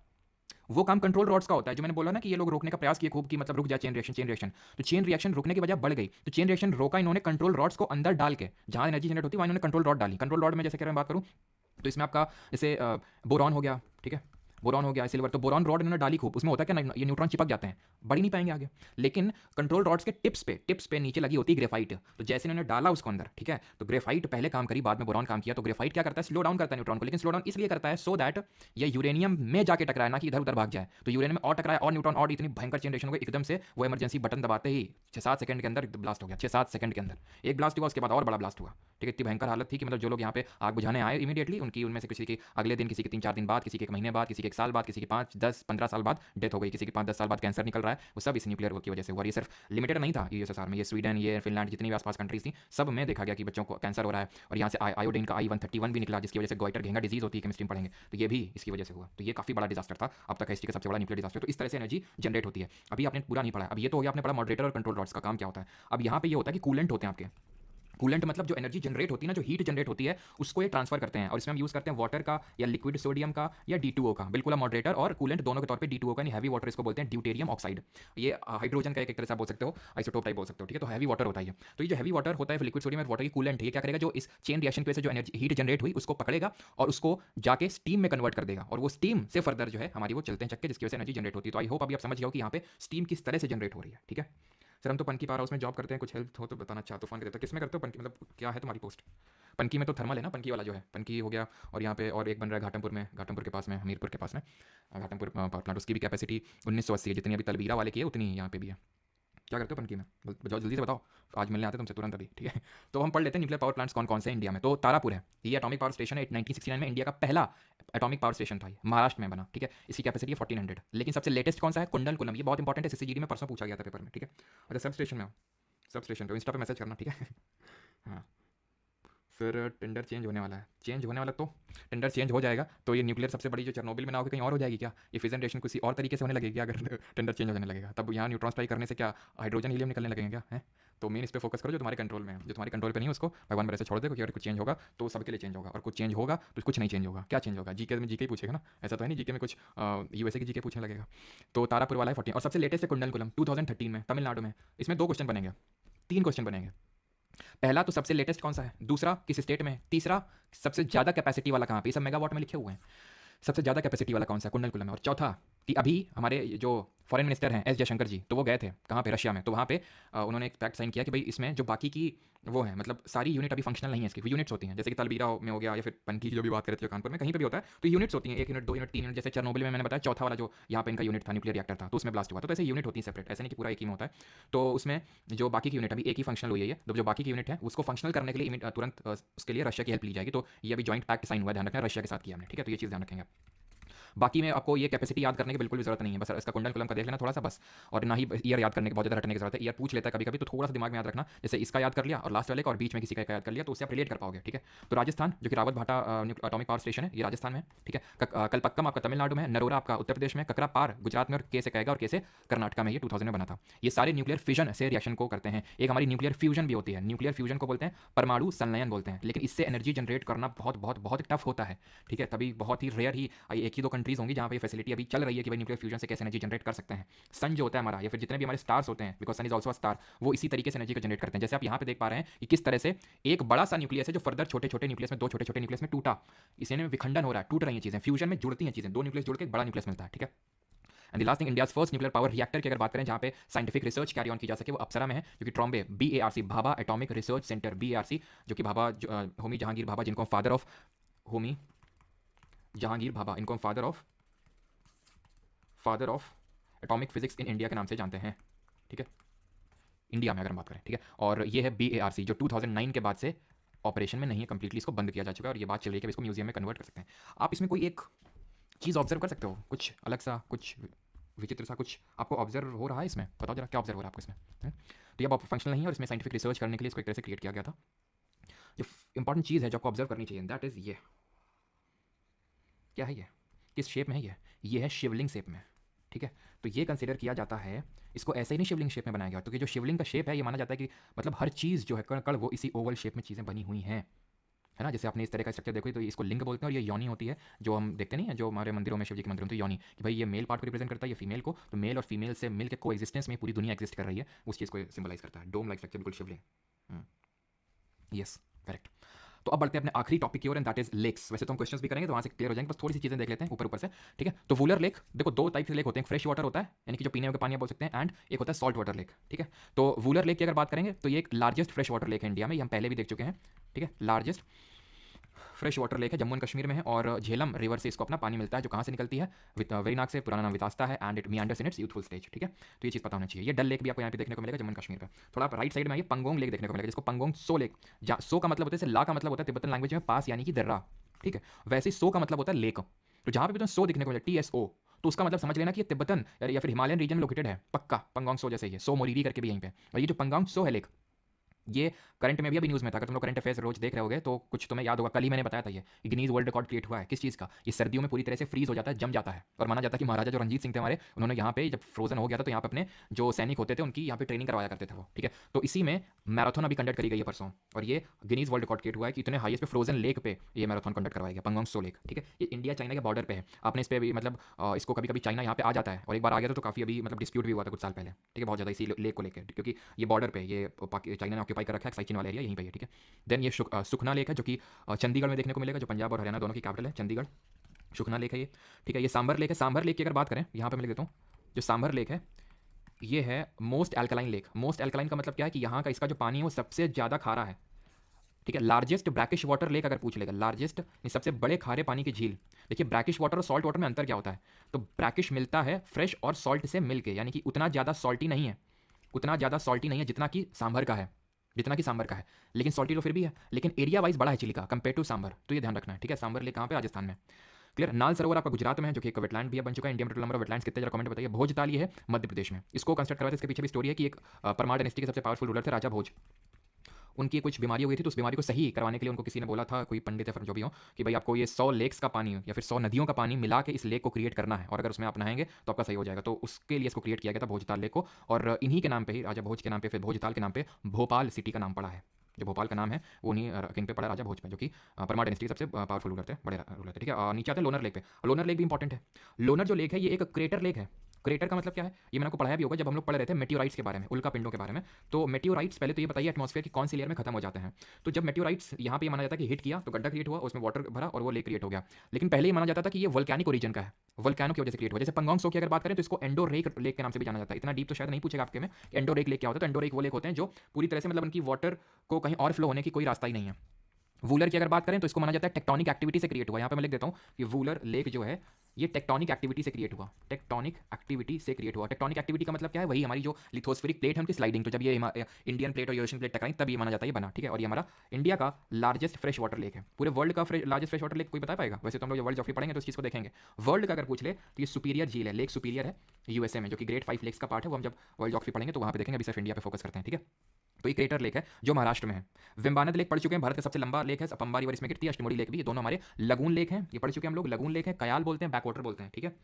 वो काम कंट्रोल रॉड्स का होता है। जो मैंने बोला ना कि ये लोग रोकने का प्रयास किए खूब, कि मतलब रुक जाए चेन रिएक्शन, तो चेन रिएक्शन रुकने की वजह बढ़ गई, तो चेन रिएक्शन रोका इन्होंने कंट्रोल रॉड्स को अंदर डाल के, जहाँ एनर्जी जनरेट होती है वहाँ इन्होंने कंट्रोल रॉड डाली। कंट्रोल रॉड में जैसे कह रहे हैं बात करूँ, तो इसमें आपका जैसे बोरॉन हो गया, ठीक है, बोरॉन हो गया, सिल्वर, तो बोरॉन रॉड इन्होंने डाली खूब, उसमें होता है क्या ये न्यूट्रॉन चिपक जाते हैं, बढ़ ही नहीं पाएंगे आगे। लेकिन कंट्रोल रॉड्स के टिप्स पे नीचे लगी होती है ग्रेफाइट, तो जैसे इन्होंने डाला उसको अंदर, ठीक है, तो ग्रेफाइट पहले काम करी, बाद में बोरॉन काम किया। तो ग्रेफाइट क्या करता है, स्लो डाउन करता है न्यूट्रॉन को, लेकिन स्लो डाउन इसलिए करता है सो दैट ये यूरेनियम में जाके टकराए, ना कि इधर उधर भाग जाए। तो यूरेनियम में और टकराए और न्यूट्रॉन और इतनी भयंकर जनरेशन को एकदम से वो इमरजेंसी बटन दबाते ही 6-7 सेकंड के अंदर ब्लास्ट हो गया, 6-7 सेकंड के अंदर एक ब्लास्ट हुआ, उसके बाद और बड़ा ब्लास्ट हुआ, ठीक है। इतनी भयंकर हालत थी कि मतलब जो लोग यहाँ पे आग बुझाने आए इमीडिएटली, उनकी उनमें से किसी की अगले दिन, किसी के 3-4 दिन बाद, किसी के 1 महीने बाद, किसी के 1 साल बाद, किसी के 5-10-15 साल बाद डेथ हो गई, किसी के 5-10 साल बाद कैंसर निकल रहा है, वो सब इस न्यूक्लियर की वजह से हुआ। ये सिर्फ लिमिटेड नहीं था यूएसएसआर में, ये स्वीडन, ये फिनलैंड, जितनी भी आसपास कंट्रीज थी, सब में देखा गया कि बच्चों को कैंसर हो रहा है। और यहाँ से आयोडीन का I-131 भी निकला, जिसकी वजह से गोइटर घेंगा डिजीज होती है, केमिस्ट्री में पढ़ेंगे, तो ये भी इसकी वजह से हुआ। तो ये काफी बड़ा डिजास्टर था, अब तक हिस्ट्री का सबसे बड़ा न्यूक्लियर डिजास्टर। तो इस तरह से एनर्जी जनरेट होती है। अभी आपने पूरा नहीं पढ़ा, अब ये तो हो गया आपने पढ़ा मॉडरेटर और कंट्रोल रॉड्स का काम क्या होता है। अब यहाँ पे ये होता है कि कूलेंट होते हैं आपके, कूलेंट मतलब जो एनर्जी जनरेट होती है ना, जो हीट जनरेट होती है, उसको ये ट्रांसफर करते हैं। और इसमें हम यूज़ करते हैं वाटर का या लिक्विड सोडियम का या D2O का। बिल्कुल मॉडरेटर और कूलेंट दोनों के तौर पे D2O का, यानी हैवी वाटर इसको बोलते हैं, ड्यूटेरियम ऑक्साइड। ये हाइड्रोजन का एक तरह से आप बोल सकते हो, आइसोटोप टाइप बोल सकते हो, ठीक है। तो हैवी वाटर होता है ये। तो ये जो हैवी वाटर होता है लिक्विड सोडियम और वाटर की कूलेंट, ये क्या करेगा, जो इस चेन रिएक्शन की वजह से जो एनर्जी हीट जनरेट हुई उसको पकड़ेगा और उसको जाके स्टीम में कन्वर्ट कर देगा, और वो स्टीम से फर्दर जो है हमारी वो चलते हैं चक्के, जिसकी वजह से एनर्जी जनरेट होती है। तो आई होप अभी आप समझ गए हो कि यहाँ पे स्टीम किस तरह से जनरेट हो रही है, ठीक है। सर हम तो पनकी पावर हाउस में जॉब करते हैं, कुछ हेल्प हो तो बताना। अच्छा तूफान के देता, किस में करते हो पनकी, मतलब क्या है तुम्हारी पोस्ट? पनकी में तो थर्मल है ना, पनकी वाला जो है, पनकी हो गया। और यहाँ पे और एक बन रहा है घाटमपुर में, घाटमपुर के पास में, हमीरपुर के पास में घाटमपुर पावर प्लांट, उसकी भी कैपेसिटी 1980 है, जितनी अभी तलबीरा वाले की है उतनी यहाँ पे भी है। क्या करते हो पनकी में, बताओ जल्दी से बताओ, आज मिलने आते हैं तुमसे तुरंत अभी, ठीक है। तो हम पढ़ लेते हैं न्यूक्लियर पावर प्लांट्स कौन कौन से हैं इंडिया में। तो तारापुर है, ये एटॉमिक पावर स्टेशन है, 1969 में इंडिया का पहला एटॉमिक पावर स्टेशन था, महाराष्ट्र में बना, ठीक है। इसकी कैपेसिटी है 1400। लेकिन सबसे लेटेस्ट कौन सा है, कुंडलकुलम, ये बहुत इंपॉर्टेंट है, सीसीजीडी में परसों पूछा गया था पेपर में, ठीक है। अच्छा सब स्टेशन में हो, सब स्टेशन पे इंस्टा पे मैसेज करना, ठीक है। हाँ फिर टेंडर चेंज होने वाला है, चेंज होने वाला, तो टेंडर चेंज हो जाएगा तो ये न्यूक्लियर सबसे बड़ी जो चेरनोबिल में ना होगी कहीं और हो जाएगी क्या, ये फिजन रिएक्शन किसी और तरीके से होने लगेगी अगर टेंडर चेंज होने लगेगा, तब यहाँ न्यूट्रॉन स्ट्राइक करने से क्या हाइड्रोजन हीलियम निकलने लगेंगे क्या है। तो मेन इस पर फोकस करो, जो तुम्हारे कंट्रोल में है, जो तुम्हारे कंट्रोल पे नहीं है उसको भगवान भरोसे छोड़ दे, क्योंकि अगर कुछ चेंज होगा तो सबके लिए चेंज होगा, और कुछ चेंज होगा तो कुछ नहीं चेंज होगा। क्या चेंज होगा, जीके में जीके ही पूछेगा ना, ऐसा तो है नहीं जीके में कुछ यूएसए की जीके पूछने लगेगा। तो तारापुर वाला है 14, और सबसे लेटेस्ट है कुंडलकुलम 2013 में तमिलनाडु में। इसमें 2 क्वेश्चन बनेंगे, 3 क्वेश्चन बनेंगे। पहला तो सबसे लेटेस्ट कौन सा है, दूसरा किस स्टेट में, तीसरा सबसे ज्यादा कैपेसिटी वाला कहाँ पे, ये सब मेगावाट में लिखे हुए हैं, सबसे ज़्यादा कैपेसिटी वाला कौन सा कुंडलकुलम में। और चौथा कि अभी हमारे जो फॉरेन मिनिस्टर हैं एस जयशंकर जी, तो वो गए थे कहाँ पे, रशिया में, तो वहाँ पे उन्होंने एक पैक्ट साइन किया कि भाई इसमें जो बाकी की वो है, मतलब सारी यूनिट अभी फंक्शनल नहीं है, इसकी यूनिट्स होती हैं, जैसे कि तलबीरा में हो गया या फिर पनकी की जो भी बात करते थे कानपुर में, कहीं पे भी होता है तो यूनिट्स होती हैं, 1 यूनिट 2 यूनिट 3 यूनिट, जैसे चेरनोबिल में मैंने बताया चौथा वाला जो यहाँ पे इनका यूनिट था, न्यूक्लियर रिएक्टर था, तो उसमें ब्लास्ट हुआ, तो ऐसे यूनिट होती है सेपरेट, ऐसे नहीं कि पूरा एक ही में होता है। तो उसमें जो बाकी की यूनिट अभी एक ही फंक्शनल हुई है, जो बाकी की यूनिट है उसको फंक्शनल करने के लिए तुरंत उसके लिए रशिया की हेल्प ली जाएगी। तो ये अभी जॉइंट पैक्ट साइन हुआ है, ध्यान रखना, रशिया के साथ किया हमने, ठीक है। तो ये चीज़ ध्यान रखेंगे। बाकी में आपको ये कैपेसिटी याद करने की बिल्कुल भी जरूरत नहीं है, बस इसका कुंडलकुलम का देख लेना थोड़ा सा बस, और ना ही ईयर याद करने की बहुत ज़्यादा रटने की जरूरत है। ईयर पूछ लेता है कभी कभी, तो थोड़ा सा दिमाग में याद रखना, जैसे इसका याद कर लिया और लास्ट वाले का और बीच में किसी का याद कर लिया, तो उससे आप रिलेट कर पाओगे, ठीक है। तो राजस्थान जो कि रावत भाटा एटॉमिक पावर स्टेशन है, ये राजस्थान में, ठीक है। कलपक्कम आपका तमिलनाडु में, नरोरा आपका उत्तर प्रदेश में, ककरा पार गुजरात में, और के से कहेगा और के से कर्नाटका में, ये 2000 में बना था। ये सारे न्यूक्लियर फिजन से रिएक्शन को करते हैं। एक हमारी न्यूक्लियर फ्यूजन भी होती है, न्यूक्लियर फ्यूजन को बोलते हैं परमाणु संलयन बोलते हैं, लेकिन इससे एनर्जी जनरेट करना बहुत बहुत बहुत टफ होता है, ठीक है। तभी बहुत ही रेयर ही एक ही 2 कंट्रीज होंगी जहाँ पे फैसिलिटी अभी चल रही है कि भाई न्यूक्लियर फ्यूजन से कैसे एनर्जी जनरेट कर सकते हैं। सन जो होता है हमारा, या फिर जितने भी हमारे स्टार्स होते हैं, because sun is also a star, वो इसी तरीके से एनर्जी को जनरेट करते हैं। जैसे आप यहाँ पे देख पा रहे हैं कि किस तरह से एक बड़ा सा न्यूक्लियस है जो फर्दर छोटे छोटे न्यूक्लियस में, 2 छोटे छोटे न्यूक्लियस में टूटा, इसे विखंडन हो रहा है, टूट रही है चीजें, फ्यूजन में जुड़ती हैं चीजें, 2 न्यूक्लियस जुड़ के एक बड़ा न्यूक्लियस मिलता है, ठीक है। And the last thing, India's first nuclear power reactor की अगर बात करें जहाँ पे साइंटिफिक रिसर्च कैरी ऑन की जा सके, वो अप्सरा में है, जो कि Trombay BARC Bhabha atomic research centre, BARC, जो कि भाभा होमी जहांगीर भाभा, जिनको फादर ऑफ होमी जहांगीर भाभा, इनको father of atomic physics in India के नाम से जानते हैं, ठीक है, इंडिया में अगर हम बात करें, ठीक है। और ये है BARC, जो 2009 के बाद से ऑपरेशन में नहीं है, कंप्लीटली इसको बंद किया जा चुका है, और ये बात चल रही है कि इसको म्यूजियम में कन्वर्ट कर सकते हैं। आप इसमें कोई एक चीज़ ऑब्जर्व कर सकते हो, कुछ अलग सा, कुछ विचित्र सा कुछ आपको ऑब्जर्व हो रहा है इसमें, बताओ जरा क्या ऑब्जर्व हो रहा है आपको इसमें। तो ये फंक्शनल नहीं है, और इसमें साइंटिफिक रिसर्च करने के लिए इसको एक तरह से क्रिएट किया गया था। जो इंपॉर्टेंट चीज़ है जो आपको ऑब्जर्व करनी चाहिए, दैट इज़ ये, क्या है ये, किस शेप में है ये है शिवलिंग शेप में, ठीक है। तो ये कंसिडर किया जाता है, इसको ऐसे ही नहीं शिवलिंग शेप में बनाया गया, तो कि जो शिवलिंग का शेप है ये माना जाता है कि मतलब हर चीज़ जो है कण कण वो इसी ओवल शेप में चीज़ें बनी हुई हैं, है ना। जैसे आपने इस तरह का स्ट्रक्चर देखो, तो इसको लिंग बोलते हैं, और ये योनि होती है, जो हम देखते नहीं है जो हमारे मंदिरों में, शिव जी के मंदिरों में, तो योनि कि भाई ये मेल पार्ट को रिप्रेजेंट करता है, ये फीमेल को, तो मेल और फीमेल से मिल के को एग्जिस्टेंस में पूरी दुनिया एग्जिस्ट कर रही है, उस चीज़ को सिंबलाइज करता है, डोम लाइक स्ट्रक्चर, बिल्कुल शिवलिंग। Yes correct. तो अब बढ़ते हैं अपने आखिरी टॉपिक की ओर, एंड दैट इज लेक्स। वैसे तो हम क्वेश्चंस भी करेंगे तो वहाँ से क्लियर हो जाएंगे, बस थोड़ी सी चीज़ें देख लेते हैं ऊपर ऊपर से, ठीक है। तो वूलर लेक, देखो दो टाइप के लेक होते हैं, फ्रेश वाटर होता है यानी कि जो पीने के पानी आप बोल सकते हैं, एंड एक होता है सॉल्ट वाटर लेक, ठीक है। तो वूलर लेक की अगर बात करेंगे तो ये एक लार्जेस्ट फ्रेश वाटर लेक है इंडिया में, ये हम पहले भी देख चुके हैं, ठीक है। लार्जेस्ट फ्रेश वाटर लेक है, जम्मू एंड कश्मीर में है, और झेलम रिवर से इसको अपना पानी मिलता है, जो कहाँ से निकलती है, वेरीनाग से, पुराना नाम वितास्ता है, and it meanders in its youthful stage, ठीक है। तो ये चीज़ पता होना चाहिए। ये डल लेक भी आपको यहाँ पे देखने को मिलेगा जम्मू एंड कश्मीर पे। थोड़ा आप राइट साइड में आइए, पंगोंग लेक देखने को मिलेगा, जिसको पंगोंग सो लेक, सो का मतलब होता है, जैसे ला का मतलब होता है तिब्बतन लैंग्वेज में पास यानी कि दर्रा, ठीक है, वैसे ही सो का मतलब होता है लेक। तो जहाँ पे भी तुम्हें सो दिखने को मिले, TSO, तो उसका मतलब समझ लेना कि ये तिब्बतन या फिर हिमालयन रीजन में लोकेटेड है, पक्का पंगोंग सो जैसे ही है, सो मोरीरी करके भी यहीं पे। और ये जो पंगोंग सो है लेक, ये करंट में भी अभी न्यूज़ में था, अगर तुम लोग करंट अफेयर्स रोज देख रहे होगे तो कुछ तुम्हें याद होगा, कल ही मैंने बताया था ये गिनीज वर्ल्ड रिकॉर्ड क्रिएट हुआ है किस चीज़ का, ये सर्दियों में पूरी तरह से फ्रीज हो जाता है, जम जाता है, और माना जाता है कि महाराजा जो रणजीत सिंह थे हमारे, उन्होंने यहाँ पे जब फ्रोजन हो गया था तो यहाँ पे अपने जो सैनिक होते थे उनकी यहाँ पे ट्रेनिंग करवाया करते थे वो, ठीक है। तो इसी में मैराथन अभी कंडक्ट करी गई है परसों, और ये गिनीज वर्ल्ड रिकॉर्ड क्रिएट हुआ है कि इतने हाईएस्ट पे फ्रोजन लेक पे ये मैराथन कंडक्ट करवाया गया, पंगोंग सो लेक, ठीक है। ये इंडिया चाइना के बॉर्डर पे है, आपने इस पर भी मतलब इसको कभी कभी चाइना यहाँ पे आ जाता है, और एक बार आ गया था तो काफ़ी अभी मतलब डिस्प्यूट भी हुआ था कुछ साल पहले, ठीक है, बहुत ज़्यादा इसी लेक को लेकर, क्योंकि ये बॉर्डर पे ये चाइना ने ऑक्यूपाई कर रखा है, साइचिन वाला एरिया यहीं पे है, ठीक है। देन ये सुखना लेक है, जो कि चंडीगढ़ में देखने को मिलेगा, जो पंजाब और हरियाणा दोनों की कैपिटल है चंडीगढ़, सुखना लेक है ये, ठीक है। ये सांबर लेक है, सांबर लेक की अगर बात करें यहाँ पे मैं लिख देता हूँ, जो सांबर लेक है ये है most alkaline lake. Most alkaline का मतलब क्या है कि यहाँ का इसका जो पानी है वो सबसे ज़्यादा खारा है, ठीक है। लार्जेस्ट ब्रैकिश वाटर लेक अगर पूछ लेगा, लार्जेस्ट सबसे बड़े खारे पानी की झील, देखिए ब्रैकिश वाटर और सॉल्ट वाटर में अंतर क्या होता है, तो ब्रैकिश मिलता है फ्रेश और सॉल्ट से मिलके, यानी कि उतना ज़्यादा सॉल्टी नहीं है, उतना ज़्यादा सॉल्टी नहीं है जितना कि सांभर का है, जितना कि सांबर का है, लेकिन सॉल्टी तो फिर भी है, लेकिन एरिया वाइज बड़ा है चिली का कंपेयर टू सांबर, तो ये ध्यान रखना है, ठीक है। सांबर लेक कहाँ पे, राजस्थान में, क्लियर। नाल सरोवर आपका गुजरात में है, जो कि एक वेटलैंड भी बन चुका है, इंडिया में टोटल नंबर ऑफ वेटलैंड्स कितने, जरा कमेंट बताइए। भोजताल ये है मध्य प्रदेश में, इसको कंस्ट्रक्ट करवाया था, इसके पीछे भी स्टोरी है कि एक परमार डायनेस्टी के सबसे पावरफुल रूलर थे राजा भोज, उनकी कुछ बीमारी हो गई थी, तो उस बीमारी को सही करवाने के लिए उनको किसी ने बोला था, कोई पंडित या फिर जो भी हो, कि भाई आपको ये 100 लेक्स का पानी या फिर 100 नदियों का पानी मिला के इस लेक को क्रिएट करना है, और अगर उसमें आप नहाएंगे तो आपका सही हो जाएगा। तो उसके लिए इसको क्रिएट किया गया था भोजताल लेक को, और इन्हीं के नाम पे ही, राजा भोज के नाम पे, फिर भोजताल के नाम पे भोपाल सिटी का नाम पड़ा है, जो भोपाल का नाम है वो उन्हीं किंग पे पड़ा, राजा भोज पे, जो कि परमार डायनेस्टी के सबसे पावरफुल रूलर थे, बड़े रूलर थे, ठीक है। नीचे आते हैं लोनर लेक पे। लोनर लेक भी इंपॉर्टेंट है। लोनर जो लेक है ये एक क्रेटर लेक है। क्रेटर का मतलब क्या है, ये मैंने आपको पढ़ाया भी होगा जब हम लोग पढ़ रहे थे मेटियोराइट्स के बारे में, उल्का पिंडों के बारे में। तो मेटियोराइट्स, पहले तो ये बताइए एटमॉस्फेयर की कौन सी लेयर में खत्म हो जाते हैं। तो जब मेटियोराइट्स यहाँ पे माना जाता है कि हिट किया तो गड्ढा क्रिएट हुआ, उसमें वाटर भरा और वो लेक क्रिएट हो गया, लेकिन पहले ही माना जाता था कि ये वोल्केनिक ओरिजिन का है, वोल्केनो की वजह से क्रिएट हुआ। जैसे पंगोंग सो की अगर बात करें तो इसको एंडोरेक लेक के नाम से भी जाना जाता है। इतना डीप तो शायद नहीं पूछेगा आपके में, एंडोरेक लेक क्या होता है। तो एंडोरेक वो लेक होते हैं जो पूरी तरह से मतलब उनकी वाटर को कहीं और फ्लो होने की कोई रास्ता ही नहीं है। वूलर की अगर बात करें तो इसको माना जाता है टेक्टोनिक एक्टिविटी से क्रिएट हुआ। यहाँ पे मैं लिख देता हूँ कि वूलर लेक जो है ये टेक्टोनिक एक्टिविटी से क्रिएट हुआ, टेक्टोनिक एक्टिविटी से क्रिएट हुआ। टेक्टोनिक एक्टिविटी का मतलब क्या है, वही हमारी जो लिथोस्फेरिक प्लेट है उनकी स्लाइडिंग, तो जब ये इंडियन प्लेट और यूरेशियन प्लेट टकराई तब ये माना जाता है ये बना, ठीक है। और ये हमारा इंडिया का लार्जेस्ट फ्रेश वाटर लेक है। पूरे वर्ल्ड का लार्जेस्ट फ्रेश वाटर लेक कोई बता पाएगा? वैसे तो हम लोग वर्ल्ड ज्योग्राफी पढ़ेंगे तो इस चीज़ को देखेंगे। वर्ल्ड का अगर पूछ ले तो ये सुपीरियर झील है, लेक सुपीरियर है USA में, जो कि ग्रेट 5 लेक्स का पार्ट है, वो हम जब वर्ल्ड ज्योग्राफी पढ़ेंगे तो वहाँ पे देखेंगे, अभी सिर्फ इंडिया पे फोकस करते हैं, ठीक है। तो ये क्रेटर लेक है जो महाराष्ट्र में है। वेम्बानद लेक पढ़ चुके हैं, भारत का सबसे लंबा लेक है, पंबा रिवर इसमें गिरती है, अष्टमुड़ी लेक भी, ये दोनों हमारे लगून लेक हैं, ये पढ़ चुके हैं हम लोग। लगून लेक है, कयाल बोलते हैं, बैक वाटर बोलते हैं, ठीक है।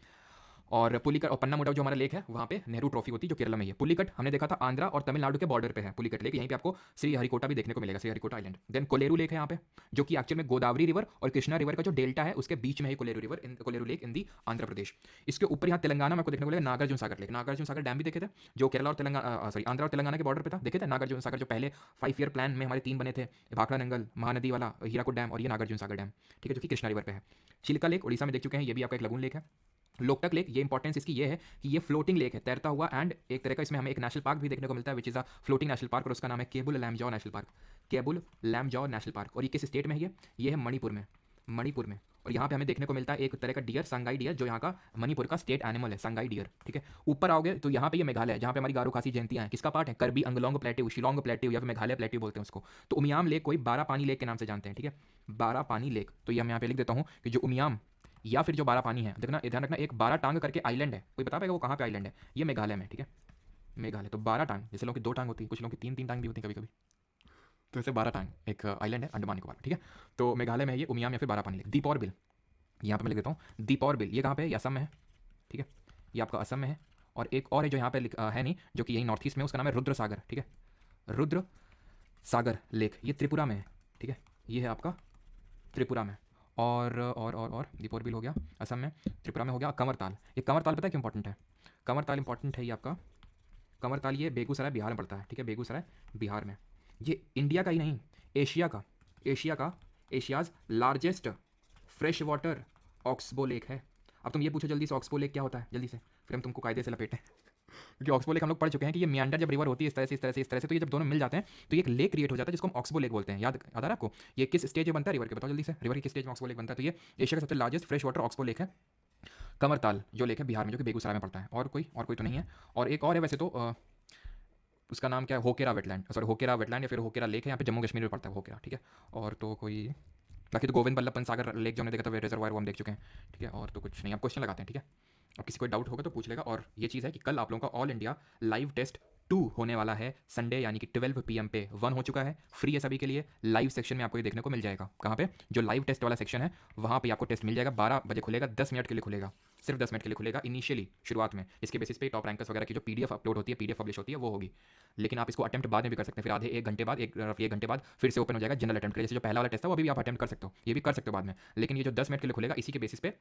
और पुलिकट और पन्नामुडा जो हमारा लेक है वहाँ पे नेहरू ट्रॉफी होती है, जो केरला में है। पुलिकट हमने देखा था आंध्रा और तमिलनाडु के बॉर्डर पे है पुलिकट लेक, यहीं पे आपको श्री हरिकोटा भी देखने को मिलेगा, Sri Harikota island. Then Kolleru lake है यहाँ पे, जो कि एक्चुअल में गोदावरी रिवर और कृष्णा रिवर का जो डेल्टा है उसके बीच में है Kolleru river, Kolleru lake in the Andhra Pradesh. इसके ऊपर यहाँ तेलंगाना में आपको देखने को मिलेगा नागार्जुन सागर लेक। नागार्जुन सागर डैम भी देखे थे, जो केरला और तेलंगाना सॉरी आंध्र और तेलंगाना के बॉर्डर पे था, देखे थे नागार्जुन सागर, जो पहले 5 ईयर प्लान में हमारे 3 बने थे, भाखड़ा नंगल, महानदी वाला, हीराकुड डैम और ये नागार्जुन सागर डैम, ठीक है, जो कि कृष्णा रिवर पे है। चिल्का लेक उड़ीसा में देख चुके हैं, ये भी आपका एक लगून लेक है। लोकटक लेक, ये इंपॉर्टेंस इसकी ये है कि ये फ्लोटिंग लेक है, तैरता हुआ, एंड एक तरह का इसमें हमें एक नेशनल पार्क भी देखने को मिलता है, which is a floating national park, और उसका नाम है Keibul Lamjao national park, Keibul Lamjao national park. और ये किस स्टेट में है? ये है मणिपुर में, मणिपुर में। और यहाँ पे हमें देखने को मिलता है एक तरह का डियर, सांगाई डियर, जो यहाँ का मणिपुर का स्टेट एनिमल है, सांगाई डियर, ठीक है। ऊपर आओगे तो यहाँ पे ये मेघालय है, जहाँ पे हमारी गारो खासी जयंतियाँ हैं, किसका पार्ट है? करबी अंगलोंग प्लेट्यू, शिलोंग प्लेट्यू या फिर मेघालय प्लेट्यू बोलते हैं उसको। तो उमियाम लेक कोई 12 पानी लेक के नाम से जानते हैं, ठीक है, 12 पानी लेक। तो ये हम यहाँ पे लिख देता हूँ कि जो उमियाम या फिर जो 12 पानी है, देखना ध्यान रखना, एक 12 टांग करके आइलैंड है, कोई बता पाएगा वो कहाँ पे आइलैंड है? ये मेघालय में, ठीक है, मेघालय। तो 12 टांग, जैसे लोगों की 2 टांग होती है, कुछ लोगों की 3-3 टांग भी होती है कभी कभी, तो ऐसे 12 टांग एक आइलैंड है अंडमान निकोबार, ठीक है। तो मेघालय में है ये उमियाम या फिर 12 पानी लेक। दीपौर बिल, यहाँ पे मैं लिख देता हूँ दीपौर बिल, ये कहाँ पे है? ये असम में है, ठीक है, ये आपका असम में है। और एक और है जो यहाँ पे है नहीं, जो कि यही नॉर्थ ईस्ट में, उसका नाम है रुद्र सागर, ठीक है, रुद्र सागर लेक, ये त्रिपुरा में है, ठीक है, ये है आपका त्रिपुरा में। और दीपौर बिल हो गया असम में, त्रिपुरा में हो गया कंवरताल। ये कंवरताल पता है क्यों इंपॉर्टेंट है? कंवरताल इंपॉर्टेंट है ये आपका, कंवरताल ये बेगूसराय बिहार में पड़ता है, ठीक है, बेगूसराय बिहार में। ये इंडिया का ही नहीं, एशिया का Asia's largest fresh water oxbow lake है। अब तुम ये पूछो जल्दी से ऑक्सबो लेक क्या होता है, जल्दी से, फिर हम तुमको कायदे से लपेटें। क्योंकि ऑक्सबो लेक हम लोग पढ़ चुके हैं कि ये मियांडर जब रिवर होती है इस तरह से इस तरह से इस तरह से, तो ये जब दोनों मिल जाते हैं तो ये एक लेक क्रिएट हो जाता है जिसको हम ऑक्सबो लेक बोलते हैं। याद याद आ रहा है आपको? ये किस स्टेज में बनता है रिवर के, बताओ जल्दी से, रिवर की किस स्टेज में ऑक्सबो लेक बनता है? तो ये एशिया का सबसे largest fresh water oxbow lake है, कमरताल जो लेक है बिहार में, जो कि बेगूसराय में पड़ता है। और कोई तो नहीं है। और एक और है वैसे तो उसका नाम क्या है, Hokera wetland, sorry Hokera wetland या फिर होकेरा लेक है, यहाँ पे जम्मू कश्मीर में पड़ता है होकेरा, ठीक है। और तो कोई, बाकी तो गोविंद बल्लभ पंत सागर लेक जो हमने देखा था रिजर्वायर वो हम देख चुके हैं, ठीक है। और तो कुछ नहीं, आप क्वेश्चन लगाते हैं, ठीक है। अब किसी कोई डाउट होगा तो पूछ लेगा। और ये चीज़ है कि कल आप लोगों का ऑल इंडिया लाइव टेस्ट 2 होने वाला है संडे, यानी कि 12 PM पे। 1 हो चुका है, फ्री है सभी के लिए। लाइव सेक्शन में आपको ये देखने को मिल जाएगा। कहाँ पे? जो लाइव टेस्ट वाला सेक्शन है वहाँ पे आपको टेस्ट मिल जाएगा। 12 बजे खुलेगा, 10 मिनट के लिए खुलेगा, सिर्फ 10 मिनट के लिए खुलेगा इनिशियली, शुरुआत में। इसके बेसिस पे टॉप रैंकर्स वगैरह की जो PDF अपलोड होती है, PDF पब्लिश होती है, वो होगी। लेकिन आप इसको अटेम्प्ट बाद में भी कर सकते हैं, फिर आधे 1 घंटे बाद, एक घंटे बाद फिर से ओपन हो जाएगा जनरल अटेम्प्ट के लिए। जैसे जो पहला वाला टेस्ट था वो अभी भी आप अटेम्प्ट कर सकते हो, ये भी कर सकते हो बाद में। लेकिन ये जो 10 मिनट के लिए खुलेगा, इसी के बेसिस पे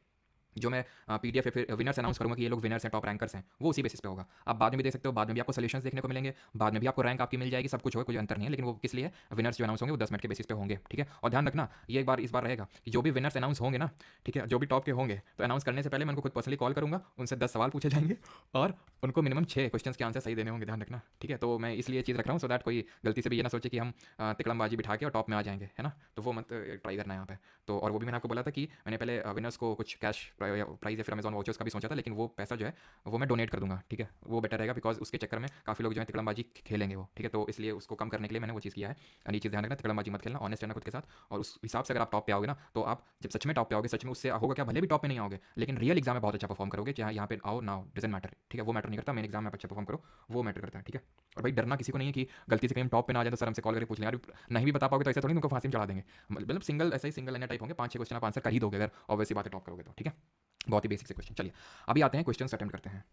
जो मैं PDF या फिर विनर्स अनाउंस करूँगा कि ये लोग विनर्स हैं, टॉप रैंकर्स हैं, वो उसी बेसिस पे होगा। आप बाद में भी देख सकते हो, बाद में भी आपको सॉल्यूशंस देखने को मिलेंगे, बाद में भी आपको रैंक आपकी मिल जाएगी, सब कुछ होगा, कोई अंतर नहीं है। लेकिन वो किस लिए? विनर्स जो अनाउंस होंगे वो 10 मिनट के बेसिस पे होंगे, ठीक है। और ध्यान रखना, ये इस बार रहेगा कि जो भी विनर्स अनाउंस होंगे ना, ठीक है, जो भी टॉप के होंगे, तो अनाउंस करने से पहले मैं उनको खुद पर्सनली कॉल करूँगा, उनसे 10 सवाल पूछे जाएंगे और उनको मिनिमम 6 क्वेश्चन के आंसर सही देने होंगे, ध्यान रखना, ठीक है। तो मैं इसलिए चीज़ रख रहा हूँ, सो दैट कोई गलती से भी ये ना सोचे कि हम तिकड़मबाजी बिठा के और टॉप में आ जाएंगे, है ना। तो वो मत ट्राई करना यहाँ पे। तो और वो भी मैंने आपको बोला था कि मैंने पहले विनर्स को कुछ कैश प्राइज या फिर अमेजॉन वाउचर्स का भी सोचा था, लेकिन वो पैसा जो है वो मैं डोनेट कर दूंगा, ठीक है। वो बेटर रहेगा, बिकॉज उसके चक्कर में काफ़ी लोग जो है तिकड़मबाजी खेलेंगे वो, ठीक है। तो इसलिए उसको कम करने के लिए मैंने वो चीज़ किया है। और ये चीज़ ध्यान रखना, तिकड़मबाजी मत खेलना, ऑनेस्ट रहना खुद के साथ। और उस हिसाब से अगर आप टॉप पे आओगे ना, तो आप जब सच में टॉप पे आओगे, सच में उससे होगा क्या, भले भी टॉप पे नहीं आओगे, लेकिन रियल एग्जाम में बहुत अच्छा परफॉर्म करोगे। चाहे यहाँ पे आओ ना, डजंट मैटर, ठीक है। वो मैटर नहीं करता, मेन एग्जाम में आप अच्छा परफॉर्म करो, वो मैटर करता है, ठीक है। और भाई डरना किसी को नहीं है कि गलती से कहीं टॉप पे ना आ जाए तो सर हमसे कॉल करके पूछ लेंगे, नहीं भी बता पाओगे तो ऐसा थोड़ी उनको फांसी में चढ़ा देंगे। मतलब सिंगल, ऐसे ही सिंगल लाइनर टाइप होंगे, 5-6 क्वेश्चन आप आंसर कर ही दोगे अगर ऑब्वियसली बात है टॉप करोगे तो, ठीक है। बहुत ही बेसिक से क्वेश्चन। चलिए अभी आते हैं क्वेश्चन अटेम्प्ट करते हैं।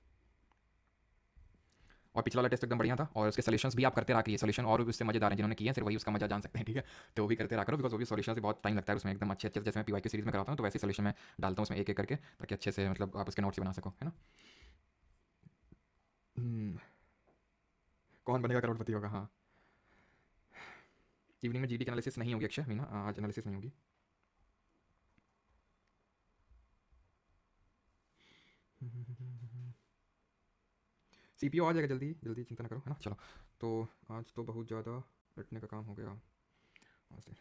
और पिछला वाला टेस्ट एकदम बढ़िया था, और उसके सॉल्यूशंस भी आप करते रहा करिए। सॉल्यूशन और भी उससे मजेदार हैं, जिन्होंने किए हैं सिर्फ वही उसका मजा जान सकते हैं, ठीक है। तो वो भी करते रहा करो, बिकॉज वो भी सॉल्यूशन से बहुत टाइम लगता है उसमें, एकदम अच्छे अच्छे, जैसे मैं PYQ सीरीज में कराता हूँ तो वैसे सॉल्यूशन में डालता हूँ उसमें एक एक करके, ताकि अच्छे से मतलब आप उसके नोट्स बना सको, है ना। कौन बनेगा करोड़पति होगा, हाँ। इवनिंग में GD की एनालिसिस नहीं होगी अक्षय मीना, आज एनालिसिस नहीं होगी। CPU आ जाएगा जल्दी जल्दी, चिंता ना करो, है ना। चलो तो आज तो बहुत ज़्यादा रटने का काम हो गया आज से।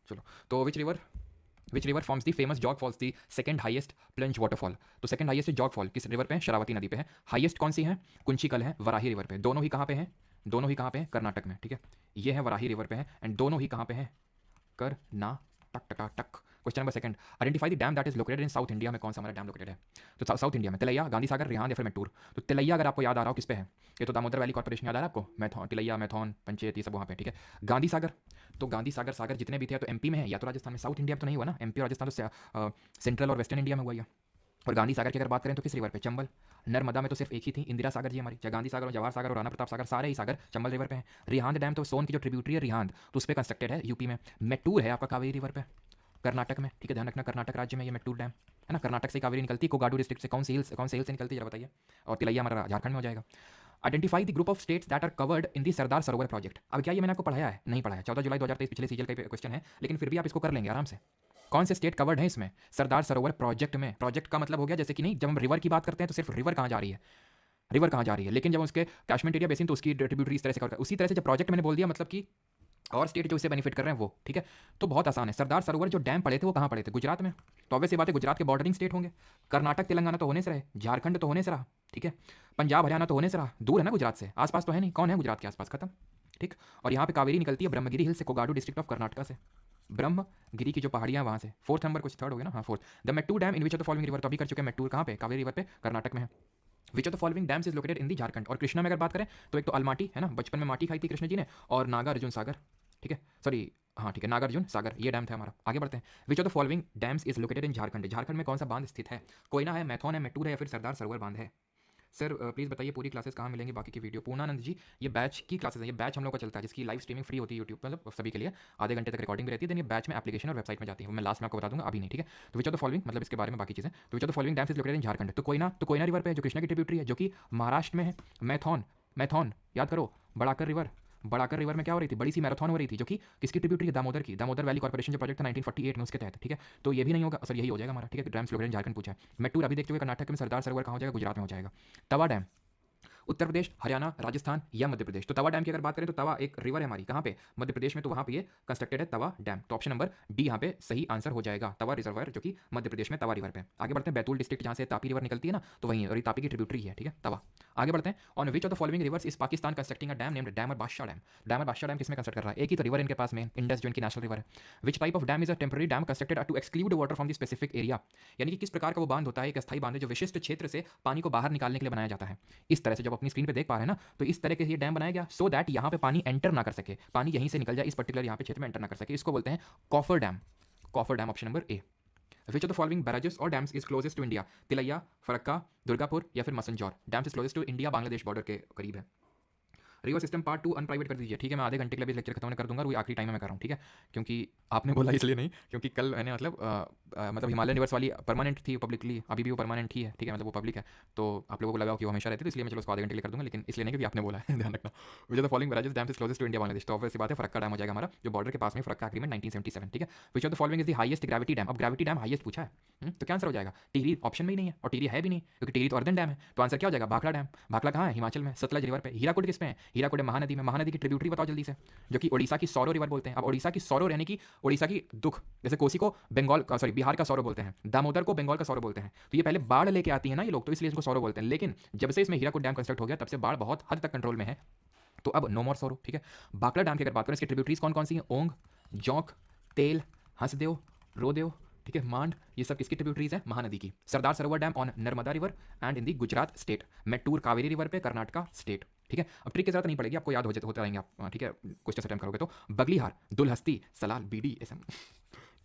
चलो तो which river forms the famous Jog falls the second highest plunge waterfall. तो सेकंड हाईएस्ट जॉग फॉल किस रिवर पे है? शरावती नदी पे है। हाईएस्ट कौन सी है? कुंचिकल है, वराही रिवर पे। दोनों ही कहाँ पे हैं? दोनों ही कहाँ पे हैं? कर्नाटक में, ठीक है। ये है वराही रिवर पे है, एंड दोनों ही कहाँ पे हैं? कर्नाटक, टक। Question number second, identify the dam that is located in south India में। कौन सा हमारा डैम लोकेटेड है? तो साउथ इंडिया में तिलैया, गांधी सागर, रिहांद या फिर मेट्टूर। तो तिलैया अगर आपको याद आ रहा हो किस पे है, ये तो दामोदर वैली कॉर्पोरेशन याद आ रहा है आपको, मैथॉन, तिलैया, मैथॉन, पंचेत, ये सब वहाँ पे, ठीक है। गांधी सागर, तो गांधी सागर जितने भी थे तो MP में है या तो राजस्थान में, साउथ इंडिया में तो नहीं हुआ ना, MP और राजस्थान तो सेंट्रल और वेस्टर्न इंडिया में हुआ। और गांधी सागर की अगर बात करें तो किस रिवर पे? चंबल। नर्मदा में तो सिर्फ एक ही थी, इंदिरा सागर जी हमारी। चाहे गांधी सागर और जवाहर सागर और राणा प्रताप सागर, सारे ही सागर चंबल रिवर पे हैं। रिहांद डैम तो सोन की जो ट्रिब्यूटरी है रिहांद, तो उस पर कंस्ट्रक्टेड है यूपी में। मेट्टूर है आपका कावेरी रिवर पे, कर्नाटक में, ठीक है। ध्यान रखना कर्नाटक राज्य में ये मेट्टूर डैम है ना। कर्नाटक से कावेरी निकलती है, कोगाडू डिस्ट्रिक्ट से। कौन से हिल से निकलती है जरा बताइए। और तिलैया हमारा झारखंड में हो जाएगा। Identify the group of states that are covered in the Sardar Sarovar project. अब क्या ये मैंने आपको पढ़ाया है? नहीं पढ़ाया। 14 जुलाई 2023 पिछले सीजन का क्वेश्चन है, लेकिन फिर भी आप इसको कर लेंगे आराम से। कौन से स्टेट कवर्ड है इसमें? सरदार सरोवर प्रोजेक्ट में। प्रोजेक्ट का मतलब हो गया जैसे कि नहीं, जब हम रिवर की बात करते हैं तो सिर्फ रिवर कहाँ जा रही है, रिवर कहाँ जा रही है। लेकिन जब उसके कैशमेंट एरिया बेसिन तो उसकी ट्रिब्यूटरी इस तरह से करता है। उसी तरह से जब प्रोजेक्ट मैंने बोल दिया, मतलब कि और स्टेट जो इससे बेनिफिट कर रहे हैं वो, ठीक है। तो बहुत आसान है। सरदार सरोवर जो डैम पड़े थे वो कहाँ पड़े थे? गुजरात में। तो ऑब्वियस सी बात है गुजरात के बॉर्डरिंग स्टेट होंगे। कर्नाटक तेलंगाना तो होने से रहे, झारखंड तो होने से रहा, ठीक है। पंजाब हरियाणा तो होने से रहा, दूर है ना गुजरात से, आसपास तो है नहीं। कौन है गुजरात के आसपास? खत्म, ठीक। और यहाँ पे कावेरी निकलती है ब्रह्मगिरी हिल से, कोगाडू डिस्ट्रिक्ट ऑफ कर्नाटका से। ब्रह्मगिरी की जो पहाड़ियाँ वहाँ से। फोर्थ नंबर कुछ थर्ड हो गया ना, हाँ fourth. The Mettur dam in which of the following river, तो अभी कर चुके हैं मेट्टूर कहाँ पे? कावेरी रिवर पे, कर्नाटक में है। Which of the following dams is located in the Jharkhand. और कृष्णा में अगर बात करें तो एक तो अलमाटी है ना, बचपन में माटी खाई थी कृष्ण जी ने, और नागार्जुन सागर, ठीक है, सॉरी हाँ ठीक है, नागार्जुन सागर ये डैम था हमारा। आगे बढ़ते हैं। विच of the following dams is located इन झारखंड। झारखंड में कौन सा बांध स्थित है? कोयना है, मैथॉन है, मेट्टूर है या फिर सरदार सरोवर बांध है? सर प्लीज़ बताइए पूरी क्लासेस कहाँ मिलेंगी बाकी की वीडियो? पूर्णानंद जी, ये बैच की क्लासेस है, ये बैच हम लोग का चलता है जिसकी लाइव स्ट्रीमिंग फ्री होती है यूट्यूब पर, मतलब सभी के लिए आधे घंटे तक रिकॉर्डिंग भी रहती है। देन ये बैच में एप्लीकेशन और वेबसाइट में जाती है, मैं लास्ट में आपको बता दूंगा, अभी नहीं, ठीक है। तो विच ऑफ द फॉलोइंग, मतलब इसके बारे में बाकी चीज़ें, तो विच of the following dams is located इन झारखंड। तो कोयना रिवर पे जो कृष्णा की ट्रिब्यूटरी है, जो कि महाराष्ट्र में है। मैथॉन याद करो, बड़ाकर रिवर बढ़ाकर रिवर में क्या हो रही थी, बड़ी सी मैराथन हो रही थी, जो कि किसकी ट्रिब्यूटरी है, दामोदर की, दामोदर वैली कॉर्पोरेशन जो प्रोजेक्ट था 1948 में, उसके तहत, ठीक है। तो ये भी नहीं होगा सर, यही हो जाएगा हमारा, ठीक है। डैम स्लोगन झारखंड पूछा है। मेट्टूर अभी देख चुके, कर्नाटक में, सरदार सरोवर कहाँ हो जाएगा, गुजरात में हो जाएगा। तवा डैम उत्तर प्रदेश, हरियाणा, राजस्थान या मध्य प्रदेश। तो तवा डैम की अगर बात करें तो तवा एक रिवर है हमारी, कहाँ पे, मध्य प्रदेश में, तो वहाँ पे ये कंस्ट्रक्टेड है तवा डैम। तो ऑप्शन नंबर डी यहाँ पे सही आंसर हो जाएगा, तवा रिजर्वायर जो कि मध्य प्रदेश में तवा रिवर पे। आगे बढ़ते हैं, बैतूल डिस्ट्रिक्ट जहाँ से तापी रिवर निकलती है ना, तो वहीं और ये तापी की ट्रिब्यूटरी है, ठीक है, तवा। आगे बढ़ते हैं, on which of the following rivers is Pakistan constructing a dam named dam और बादशाह डैम। डैम और बादशाह डैम किसमें कंस्ट्रक्ट कर रहा है, एक ही तो रिवर इनके पास में, इंडस जो इनकी नेशनल रिवर है। Which type of dam is a temporary dam constructed to exclude water from the specific area, यानी कि किस प्रकार का वो बांध होता है, एक अस्थायी बांध है जो विशिष्ट क्षेत्र से पानी को बाहर निकालने के लिए बनाया जाता है। इस तरह से जब अपनी स्क्रीन पे देख पा रहे हैं ना, तो इस तरह के ये डैम बनाया गया सो दैट यहाँ पे पानी एंटर ना कर सके, पानी यहीं से निकल जाए, इस पर्टिकुलर यहाँ पे क्षेत्र में एंटर ना कर सके, इसको बोलते हैं coffer dam. Coffer dam option number A. Which of the following barrages और dams is closest to India, Tilaiya, Farakka, Durgapur या फिर Massanjore. Dams is closest to India, Bangladesh border के करीब है। रिवर सिस्टम पार्ट 2 अनप्राइवेट कर दीजिए, ठीक है। मैं आधे घंटे के लिए लेक्चर खत्म कर दूंगा, और आखिरी टाइम में मैं कर रहा हूँ, ठीक है, क्योंकि आपने बोला इसलिए नहीं, क्योंकि कल मैंने मतलब हिमालयन रिवर्स वाली परमानेंट थी पब्लिकली, अभी भी वो परमानेंट ही है, ठीक है, मतलब वो पब्लिक है, तो आप लोगों को लगा कि वो हमेशा रहती है, तो इसलिए मैं चलो उसको आधे घंटे के लिए कर दूंगा, लेकिन इसलिए नहीं क्योंकि आपने बोला है ध्यान रखना। Which of the following barrages dams is closest to India Bangladesh, तो ऑब्वियस सी बात है फरक्का डैम हो जाएगा हमारा, जो बॉर्डर के पास में, फरक्का एग्रीमेंट 1977, ठीक है। Which of the following is the highest gravity dam, अब ग्रेविटी डैम हाईएस्ट पूछा है, तो क्या आंसर हो जाएगा, टिहरी ऑप्शन में ही नहीं है, और टिहरी है भी नहीं क्योंकि टिहरी तो अर्दन डैम है, तो आंसर क्या हो जाएगा, भाखड़ा डैम। भाखड़ा कहाँ है, हिमाचल में, सतलज रिवर पे। हीराकुड किस में है, हीराकुड महानदी में, महानदी की ट्रिब्यूटरी बताओ जल्दी से, जो कि ओडिशा की सौरो रिवर बोलते हैं। अब ओडिशा की सौरो रहने की, ओडिशा की दुख, जैसे कोसी को बंगाल का, सॉरी बिहार का सौरो बोलते हैं, दामोदर को बंगाल का सौरो बोलते हैं, तो ये पहले बाढ़ लेके आती है ना ये लोग, तो इसलिए इसको सौरो बोलते हैं। लेकिन जब से इसमें हीराकुड डैम कंस्ट्रक्ट हो गया, तब से बाढ़ बहुत हद तक कंट्रोल में है, तो अब नो मोर सौरो, ठीक है। भाखड़ा डैम की अगर बात करें, इसकी ट्रिब्यूटरीज कौन कौन सी हैं, ओंग, जोंक, तेल, हंसदेव, रोदेव, ठीक है, मांड, ये सब किसकी ट्रिब्यूटरीज है, महानदी की। Sardar Sarovar dam on Narmada river and in the Gujarat state. Mettur Kaveri river पे, कर्नाटका स्टेट, ठीक है। अब ट्रिक की जरूरत नहीं पड़ेगी, आपको याद होते रहेंगे आप, ठीक है, क्वेश्चन अटेम्प्ट करोगे तो। बगलीहार, दुलहस्ती, सलाल, बीडी, एसएम,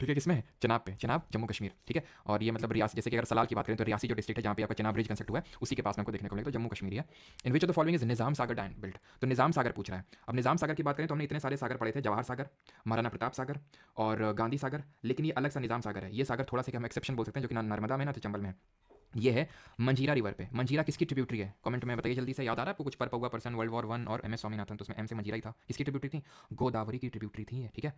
ठीक है, किसमें है, चनाब पे, चनाब जम्मू कश्मीर, ठीक है। और ये मतलब रियासी, जैसे कि अगर सलाल की बात करें तो रियासी जो डिस्ट्रिक्ट है जहाँ पे आपका चनाब ब्रिज कंस्ट्रक्ट हुआ है, उसी के पास में आपको देखने को मिलेगा, तो जम्मू कश्मीर है। In which of the following is Nizam Sagar dam built, तो निजाम सागर पूछ रहा है। अब निजाम सागर की बात करें तो हमने इतने सारे सागर पढ़े थे, जवाहर सागर, महाराणा प्रताप सागर और गांधी सागर, लेकिन ये अलग सा निजाम सागर है, ये सागर थोड़ा सा हम एक्सेप्शन बोल सकते हैं, जो कि ना नर्मदा में ना तो चंबल में है। ये है मंजीरा रिवर पे। मंजीरा किसकी ट्रिब्यूटरी है, कमेंट में बताइए जल्दी से। याद आ रहा है आपको कुछ, पर पौआ पर्सन, वर्ल्ड वॉर 1 और एम एस स्वामीनाथन, तो उसमें एम से मंजीरा ही था, किसकी ट्रिब्यूटरी थी, गोदावरी की ट्रिब्यूटरी थी, ठीक है,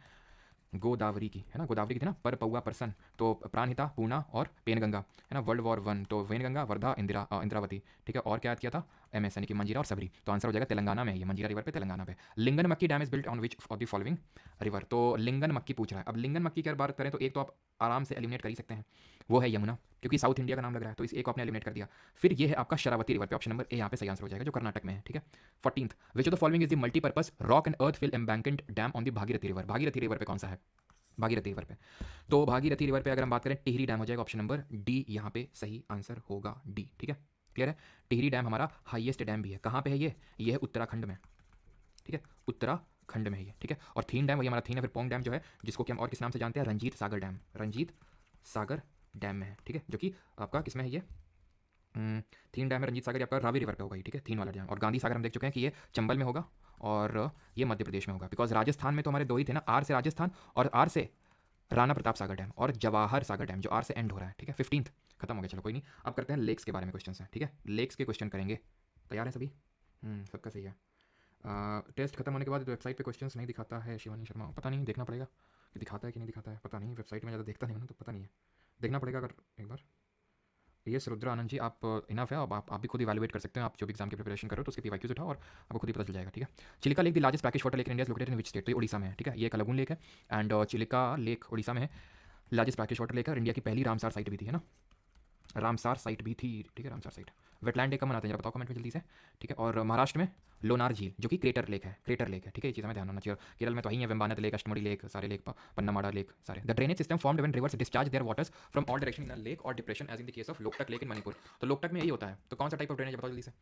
गोदावरी की है ना, गोदावरी की थी ना, पर पौआ पर्सन, तो प्राणहिता, पूर्णा और पेनगंगा, है ना, वर्ल्ड वॉर 1 तो वेनगंगा, वर्धा, इंदिरावती, ठीक है, और क्या याद किया था, एम एस यानी कि मंजीरा और सबरी, तो आंसर हो जाएगा तेलंगाना में, ये मंजीरा रिवर पे, तेलंगाना पे। लिंगन मक्की dam is built on which of the following river, तो लिंगन मक्की पूछ रहा है। अब लिंगन मक्की की अगर बात करें तो एक तो आप आराम से एलिमिनेट कर ही सकते हैं, वो है यमुना, क्योंकि साउथ इंडिया का नाम लग रहा है, तो इस एक आपने एलिमिनेट कर दिया। फिर ये है आपका शरावती रिवर पे, ऑप्शन नंबर ए यहाँ पे सही आंसर हो जाएगा, जो कर्नाटक में है, ठीक है। 14th, which of the following is the multipurpose rock and earth fill embanked dam on the Bhagirathi river, Bhagirathi river पे कौन सा है, भागीरथी रिवर पे। तो भागीरथी रिवर पे अगर हम बात करें, टिहरी डैम हो जाएगा, ऑप्शन नंबर डी यहाँ पे सही आंसर होगा, डी, ठीक है, क्लियर है। टिहरी डैम हमारा हाईएस्ट डैम भी है, कहाँ पे है ये है उत्तराखंड में, ठीक है, उत्तराखंड में है ये, ठीक है। और थीन डैम, वही हमारा थीन है, फिर पोंग डैम जो है, जिसको कि हम और किस नाम से जानते हैं, रंजीत सागर डैम, रंजीत सागर डैम में है, ठीक है, जो कि आपका किस में है ये, थीन डैम है, रंजीत सागर आपका रावी रिवर पे होगा, ठीक है, थीन वाला डैम। और गांधी सागर हम देख चुके हैं कि ये चंबल में होगा, और ये मध्य प्रदेश में होगा, बिकॉज राजस्थान में तो हमारे दो ही थे ना, आर से राजस्थान और आर से राणा प्रताप सागर डैम, और जवाहर सागर डैम जो आर से एंड हो रहा है, ठीक है। 15th खत्म हो गया, चलो कोई नहीं। अब करते हैं लेक्स के बारे में क्वेश्चन है, ठीक है, लेक्स के क्वेश्चन करेंगे, तैयार है सभी, सबका सही है। टेस्ट खत्म होने के बाद तो वेबसाइट पे क्वेश्चंस नहीं दिखाता है शिवानी शर्मा, पता नहीं, देखना पड़ेगा कि दिखाता है कि नहीं दिखाता है, पता नहीं, वेबसाइट में ज़्यादा देखता नहीं हूँ ना, तो पता नहीं है, देखना पड़ेगा अगर एक बार। ये रुद्रा आनंद जी, आप इनफ है, अब आप भी खुद इवैल्यूएट कर सकते हैं, आप जो भी एग्जाम की प्रिपरेशन करो तो उसके पीवाईक्यूज उठाओ और आपको खुद ही पता चल जाएगा, ठीक है। Chilika lake the largest brackish water lake in India is located in which state, तो ये उड़ीसा में है, ठीक है, ये कलगुन लेक है, एंड चिलिका लेक उड़ीसा में है, लार्जेस्ट ब्रैकिश वाटर लेक है, और इंडिया की पहली रामसार साइट भी थी, है ना, रामसार साइट भी थी, ठीक है, रामसार साइट। वेटलैंड डे कब मनाते हैं जरा बताओ कमेंट में जल्दी से, ठीक है। और महाराष्ट्र में लोनार झील, जो कि क्रेटर लेक है, क्रेटर लेक है, ठीक है, ये चीज़ हमें ध्यान होना चाहिए। केरल में तो ही है, वेम्बानत लेक, अष्टमुड़ी लेक, सारे लेक, पन्नामाड़ा लेक, सारे। The drainage system formed when rivers discharge their waters from all direction in a lake और depression as in the case of Loktak lake in Manipur, तो लोकटक में यही होता है, तो कौन सा टाइप ऑफ ड्रेनेज बताओ जल्दी से।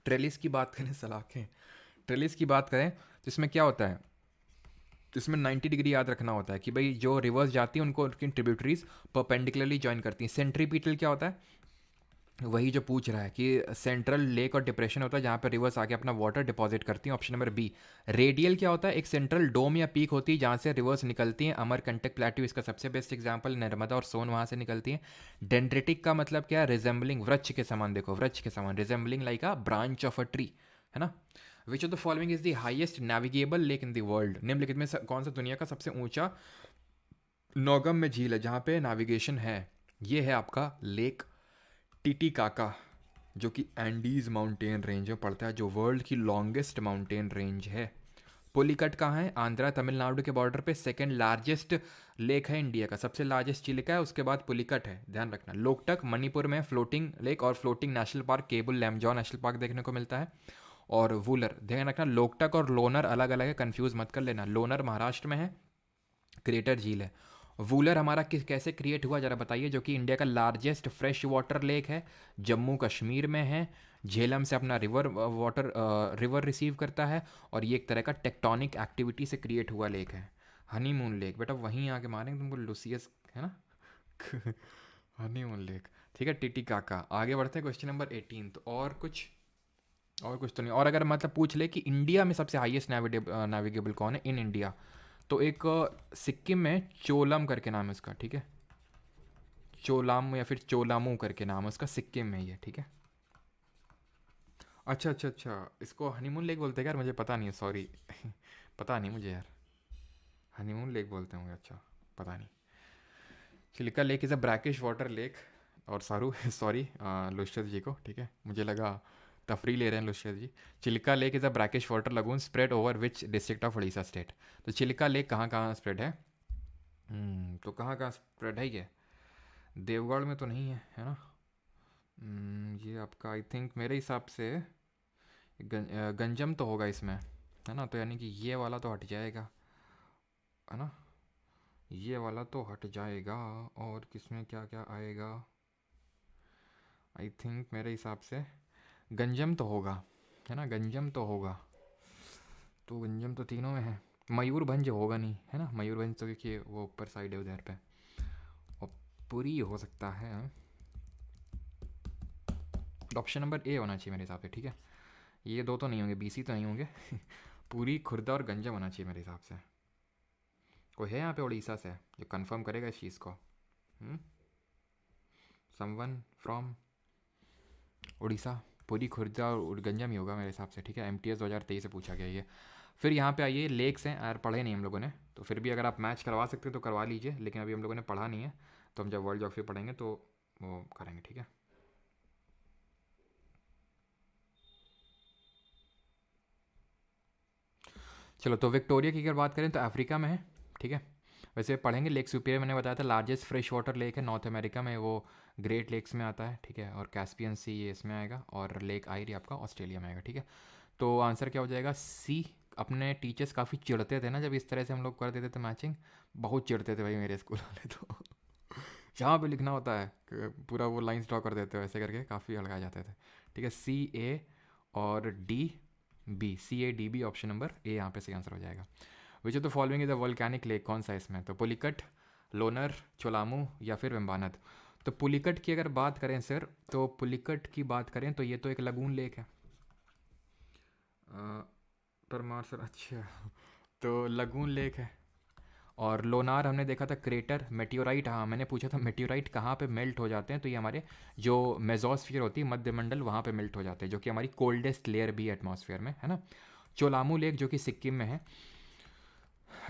ट्रेलिस की बात करें, सलाखें, ट्रेलिस की बात करें तो इसमें क्या होता है, तो इसमें 90 डिग्री याद रखना होता है कि भाई जो रिवर्स जाती है उनको उनकी ट्रिब्यूटरीज परपेंडिकुलरली ज्वाइन करती हैं। सेंट्रीपिटल क्या होता है, वही जो पूछ रहा है कि सेंट्रल लेक और डिप्रेशन होता है जहाँ पे रिवर्स आके अपना वाटर डिपॉजिट करती हैं। Option number B. रेडियल क्या होता है? एक सेंट्रल डोम या पीक होती है जहाँ से रिवर्स निकलती हैं। अमरकंटक प्लेट्यू इसका सबसे बेस्ट एग्जांपल, नर्मदा और सोन वहाँ से निकलती हैं। डेंड्रेटिक का मतलब क्या है? रिजेंबलिंग, वृक्ष के समान, देखो वृक्ष के समान, resembling like a branch of a tree, है ना। विच of the following is the highest navigable lake in the world? निम्नलिखित में कौन सा दुनिया का सबसे ऊंचा नौगम में झील है जहाँ पे नेविगेशन है? ये है आपका लेक टिटिकाका, जो कि एंडीज माउंटेन रेंज में पड़ता है, जो वर्ल्ड की लॉन्गेस्ट माउंटेन रेंज है। पुलिकट कहाँ है? आंध्रा तमिलनाडु के बॉर्डर पे। सेकंड लार्जेस्ट लेक है इंडिया का, सबसे लार्जेस्ट चिलिका है, उसके बाद पुलिकट है, ध्यान रखना। लोकटक मणिपुर में फ्लोटिंग लेक और floating national park Keibul Lamjao national park देखने को मिलता है। और वूलर, ध्यान रखना लोकटक और लोनर अलग अलग है, कंफ्यूज मत कर लेना। लोनर महाराष्ट्र में है, क्रेटर झील है। वूलर हमारा किस कैसे क्रिएट हुआ जरा बताइए, जो कि इंडिया का लार्जेस्ट फ्रेश वाटर लेक है, जम्मू कश्मीर में है, झेलम से अपना रिवर रिसीव करता है, और ये एक तरह का टेक्टोनिक एक्टिविटी से क्रिएट हुआ लेक है। हनीमून लेक बेटा वहीं आके मारेंगे तुमको, लुसियस है ना। हनीमून लेक, ठीक है। टिटिकाका। आगे बढ़ते हैं क्वेश्चन नंबर 18। तो और कुछ तो नहीं। और अगर मतलब पूछ ले कि इंडिया में सबसे हाईएस्ट नेविगेबल कौन है इन इंडिया, तो एक सिक्किम में चोलम करके नाम है उसका, ठीक है। चोलाम या फिर चोलामू करके नाम है उसका, सिक्किम में ही है, ठीक है। अच्छा अच्छा अच्छा, इसको हनीमून लेक बोलते हैं यार, मुझे पता नहीं है, सॉरी। पता नहीं मुझे यार, हनीमून लेक बोलते होंगे, अच्छा पता नहीं। Chilika lake is a brackish water lake. और सारू सॉरी लुशियस जी को, ठीक है, मुझे लगा तफरी ले रहे हैं luscious ji. Chilika lake is a brackish water lagoon spread over which district of Orissa state? तो चिलिका लेक कहाँ कहाँ स्प्रेड है? तो कहाँ कहाँ स्प्रेड है ये? देवगढ़ में तो नहीं है ना। ये आपका आई थिंक मेरे हिसाब से गंजम तो होगा इसमें, है ना। तो यानी कि ये वाला तो हट जाएगा, है ना। ये वाला तो हट जाएगा, और किसमें क्या क्या आएगा? आई थिंक मेरे हिसाब से गंजम तो होगा, है ना, गंजम तो होगा। तो गंजम तो तीनों में है। मयूरभंज होगा नहीं, है ना, मयूरभंज तो क्योंकि वो ऊपर साइड है उधर पे। और पुरी हो सकता है। ऑप्शन नंबर ए होना चाहिए मेरे हिसाब से, ठीक है। ये दो तो नहीं होंगे, बीसी तो नहीं होंगे। पूरी, खुर्दा और गंजम होना चाहिए मेरे हिसाब से। कोई है यहाँ पे उड़ीसा से जो कंफर्म करेगा इस चीज़ को? Someone from Orissa. पूरी, खुर्दा और गंजम ही होगा मेरे हिसाब से, ठीक है। MTS 2023 से पूछा गया ये। फिर यहाँ पे आइए, लेक्स हैं यार, पढ़े नहीं हम लोगों ने, तो फिर भी अगर आप मैच करवा सकते हो तो करवा लीजिए, लेकिन अभी हम लोगों ने पढ़ा नहीं है, तो हम जब वर्ल्ड ज्योग्राफी पढ़ेंगे तो वो करेंगे, ठीक है। चलो, तो विक्टोरिया की अगर बात करें तो अफ्रीका में है, ठीक है। वैसे पढ़ेंगे, लेक सुपिरियर मैंने बताया था लार्जेस्ट फ्रेश वाटर लेक है नॉर्थ अमेरिका में, वो ग्रेट लेक्स में आता है, ठीक है। और कैस्पियन सी ये इसमें आएगा, और लेक आयरी आपका ऑस्ट्रेलिया में आएगा, ठीक है। तो आंसर क्या हो जाएगा? सी। अपने टीचर्स काफ़ी चिढ़ते थे ना जब इस तरह से हम लोग कर देते थे मैचिंग, बहुत चिढ़ते थे भाई मेरे स्कूल वाले तो। जहाँ पे लिखना होता है पूरा वो लाइन्स ड्रॉ कर देते हो ऐसे करके, काफ़ी हड़काए जाते थे, ठीक है। CA और D B, ऑप्शन नंबर ए यहाँ पे सही आंसर हो जाएगा। विच of the following is a volcanic lake? कौन सा इसमें? तो पुलिकट, लोनर, चोलामू या फिर वेम्बानद? तो पुलिकट की अगर बात करें सर, तो पुलिकट की बात करें तो ये तो एक लगून लेक है। परमार सर, अच्छा। तो लगून लेक है। और लोनार हमने देखा था क्रेटर, मेटियोराइट, हाँ मैंने पूछा था मेटियोराइट कहाँ पे मेल्ट हो जाते हैं, तो ये हमारे जो मेजोस्फीयर होती है मध्यमंडल, वहाँ पे मेल्ट हो जाते हैं, जो कि हमारी कोल्डेस्ट लेयर भी है एटमॉस्फेयर में, है ना। चोलामू लेक जो कि सिक्किम में है,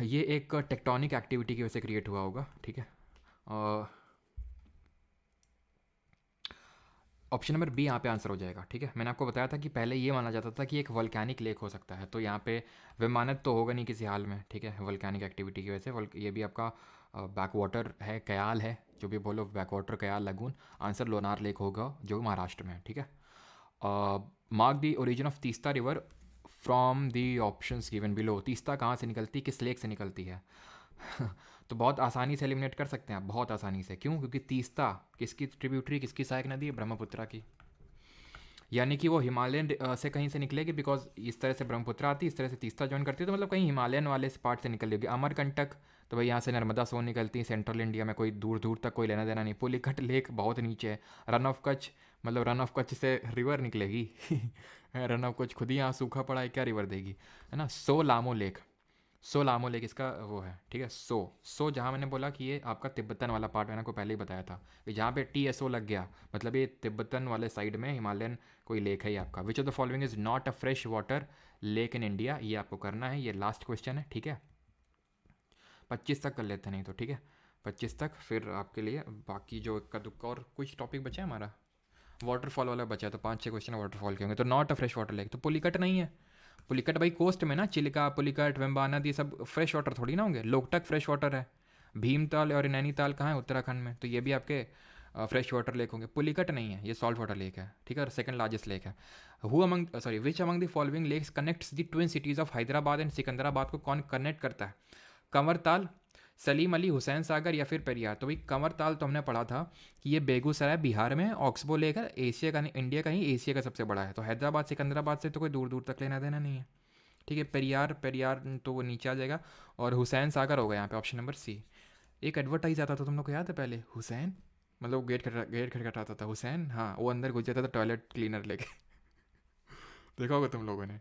ये एक टेक्टोनिक एक्टिविटी की वजह से क्रिएट हुआ होगा, ठीक है। ऑप्शन नंबर बी यहाँ पे आंसर हो जाएगा, ठीक है। मैंने आपको बताया था कि पहले ये माना जाता था कि एक वल्केनिक लेक हो सकता है, तो यहाँ पे विमानत तो होगा नहीं किसी हाल में, ठीक है, वल्केनिक एक्टिविटी की वजह से। ये भी आपका बैक वाटर है, कयाल है, जो भी बोलो, बैक वाटर कयाल लगून। आंसर लोनार लेक होगा जो महाराष्ट्र में है, ठीक है। Mark the origin of Teesta river from the options given below. Teesta कहाँ से निकलती है, किस लेक से निकलती है? तो बहुत आसानी से एलिमिनेट कर सकते हैं आप, बहुत आसानी से। क्यों? क्योंकि तीस्ता किसकी ट्रिब्यूटरी, किसकी सहायक नदी है? ब्रह्मपुत्रा की। यानी कि वो हिमालयन से कहीं से निकलेगी, बिकॉज इस तरह से ब्रह्मपुत्र आती है, इस तरह से तीस्ता ज्वाइन करती है, तो मतलब कहीं हिमालयन वाले पार्ट से निकल होगी। अमरकंटक तो भाई यहाँ से नर्मदा सोन निकलती है, सेंट्रल इंडिया में, कोई दूर दूर तक कोई लेना देना नहीं। पुलिकट लेक बहुत नीचे है। रन ऑफ कच्छ मतलब रन ऑफ कच्छ से रिवर निकलेगी? रन ऑफ कच्छ खुद ही यहाँ सूखा पड़ा है, क्या रिवर देगी, है ना। सो लामो लेक, सो लामो लेक इसका वो है, ठीक है। सो जहाँ मैंने बोला कि ये आपका तिब्बतन वाला पार्ट मैंने को पहले ही बताया था कि जहाँ पे TSO लग गया मतलब ये तिब्बतन वाले साइड में हिमालयन कोई लेक है ये आपका। विच of the following is not a fresh water lake in India, ये आपको करना है, ये लास्ट क्वेश्चन है, ठीक है। 25 तक कर लेते हैं नहीं तो, ठीक है 25 तक, फिर आपके लिए बाकी जो इक्का दुक्का और कुछ टॉपिक बचा है हमारा, वाटरफॉल वाला बचा है, तो 5-6 क्वेश्चन वाटरफॉल के होंगे। तो not a fresh water lake, तो पुलिकट नहीं है। पुलिकट भाई कोस्ट में ना, चिलिका, पुलिकट, वेम्बानाद, ये सब फ्रेश वाटर थोड़ी ना होंगे। लोकटक फ्रेश वाटर है, भीमताल और नैनीताल कहाँ है, उत्तराखंड में, तो ये भी आपके फ्रेश वाटर लेक होंगे। पुलिकट नहीं है, ये सॉल्ट वाटर लेक है, ठीक है, और सेकंड लार्जेस्ट लेक है। Who among sorry which among the following lakes connects the twin cities of Hyderabad and Secunderabad को कौन कनेक्ट करता है? कंवरताल, सलीम अली, हुसैन सागर या फिर पेरियार। तो भाई कंवरताल तो हमने पढ़ा था कि ये बेगूसराय बिहार में ऑक्सबो लेक है, एशिया का नहीं, इंडिया का ही एशिया का सबसे बड़ा है। तो हैदराबाद सिकंदराबाद से तो कोई दूर दूर तक लेना देना नहीं है, ठीक है। पेरियार, पेरियार तो वो नीचे आ जाएगा, और हुसैन सागर होगा यहाँ पे ऑप्शन नंबर सी। एक एडवर्टाइज आता था तुम लोग को याद है पहले, हुसैन, मतलब गेट खटखटाता था हुसैन, हाँ वो अंदर घुस जाता था टॉयलेट क्लीनर लेके। देखा होगा तुम लोगों ने।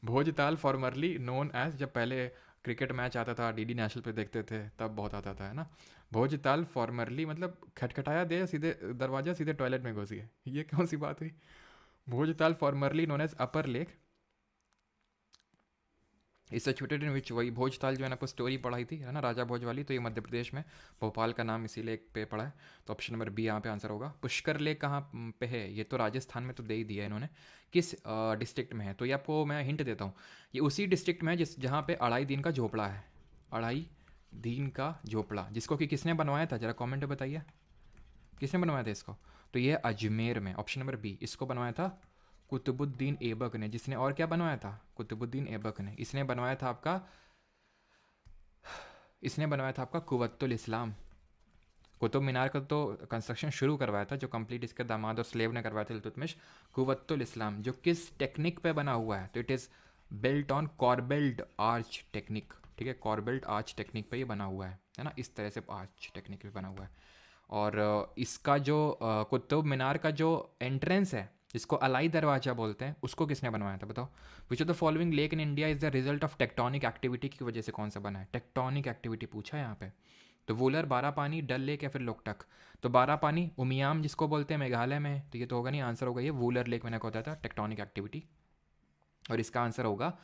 भोजताल फॉर्मरली नोन एज, जब पहले क्रिकेट मैच आता था DD नेशनल पे देखते थे तब बहुत आता था, है ना। भोजताल फॉर्मरली मतलब खटखटाया दे सीधे दरवाजा, सीधे टॉयलेट में घुस गए, ये कौन सी बात हुई। Bhojtal formerly known as upper lake is situated in which, वही भोजताल जो है ना, आपको स्टोरी पढ़ाई थी है ना राजा भोज वाली, तो ये मध्य प्रदेश में भोपाल का नाम इसी लेक पे पड़ा है। तो ऑप्शन नंबर बी यहाँ पे आंसर होगा। पुष्कर लेक कहाँ पे है, ये तो राजस्थान में तो दे ही दिया है इन्होंने, किस डिस्ट्रिक्ट में है, तो ये आपको मैं हिंट देता हूँ, ये उसी डिस्ट्रिक्ट में है जिस जहाँ पे अढ़ाई दिन का झोपड़ा है, अढ़ाई दिन का झोपड़ा, जिसको कि किसने बनवाया था, जरा कॉमेंट में बताइए किसने बनवाया था इसको। तो ये अजमेर में, ऑप्शन नंबर बी, इसको बनवाया था कुतुबुद्दीन ऐबक ने। जिसने और क्या बनवाया था, कुतुबुद्दीन ऐबक ने, इसने बनवाया था आपका, इसने बनवाया था आपका कुवत्तुल इस्लाम। कुतुब मीनार का तो कंस्ट्रक्शन शुरू करवाया था, जो कंप्लीट इसके दामाद और स्लेव ने करवाया था, इल्तुतमिश। कुवत्तुल इस्लाम जो किस टेक्निक पे बना हुआ है, तो it is built on corbelled arch technique, ठीक है, कॉर्बेल्ड आर्च टेक्निक पे ये बना हुआ है ना, इस तरह से आर्च टेक्निक पे बना हुआ है। और इसका जो कुतुब मीनार का जो एंट्रेंस है, जिसको अलाई दरवाजा बोलते हैं, उसको किसने बनवाया था बताओ। विच of the following lake in India is the result of tectonic activity, की वजह से कौन सा बना है, टेक्टोनिक एक्टिविटी पूछा है यहाँ पे। तो वूलर, बारह पानी, डल लेक या फिर लोकटक। तो बारह पानी उमियाम जिसको बोलते हैं मेघालय में, तो ये तो होगा नहीं, आंसर होगा ये वूलर लेक, मैंने कहा था टेक्टोनिक एक्टिविटी, और इसका आंसर होगा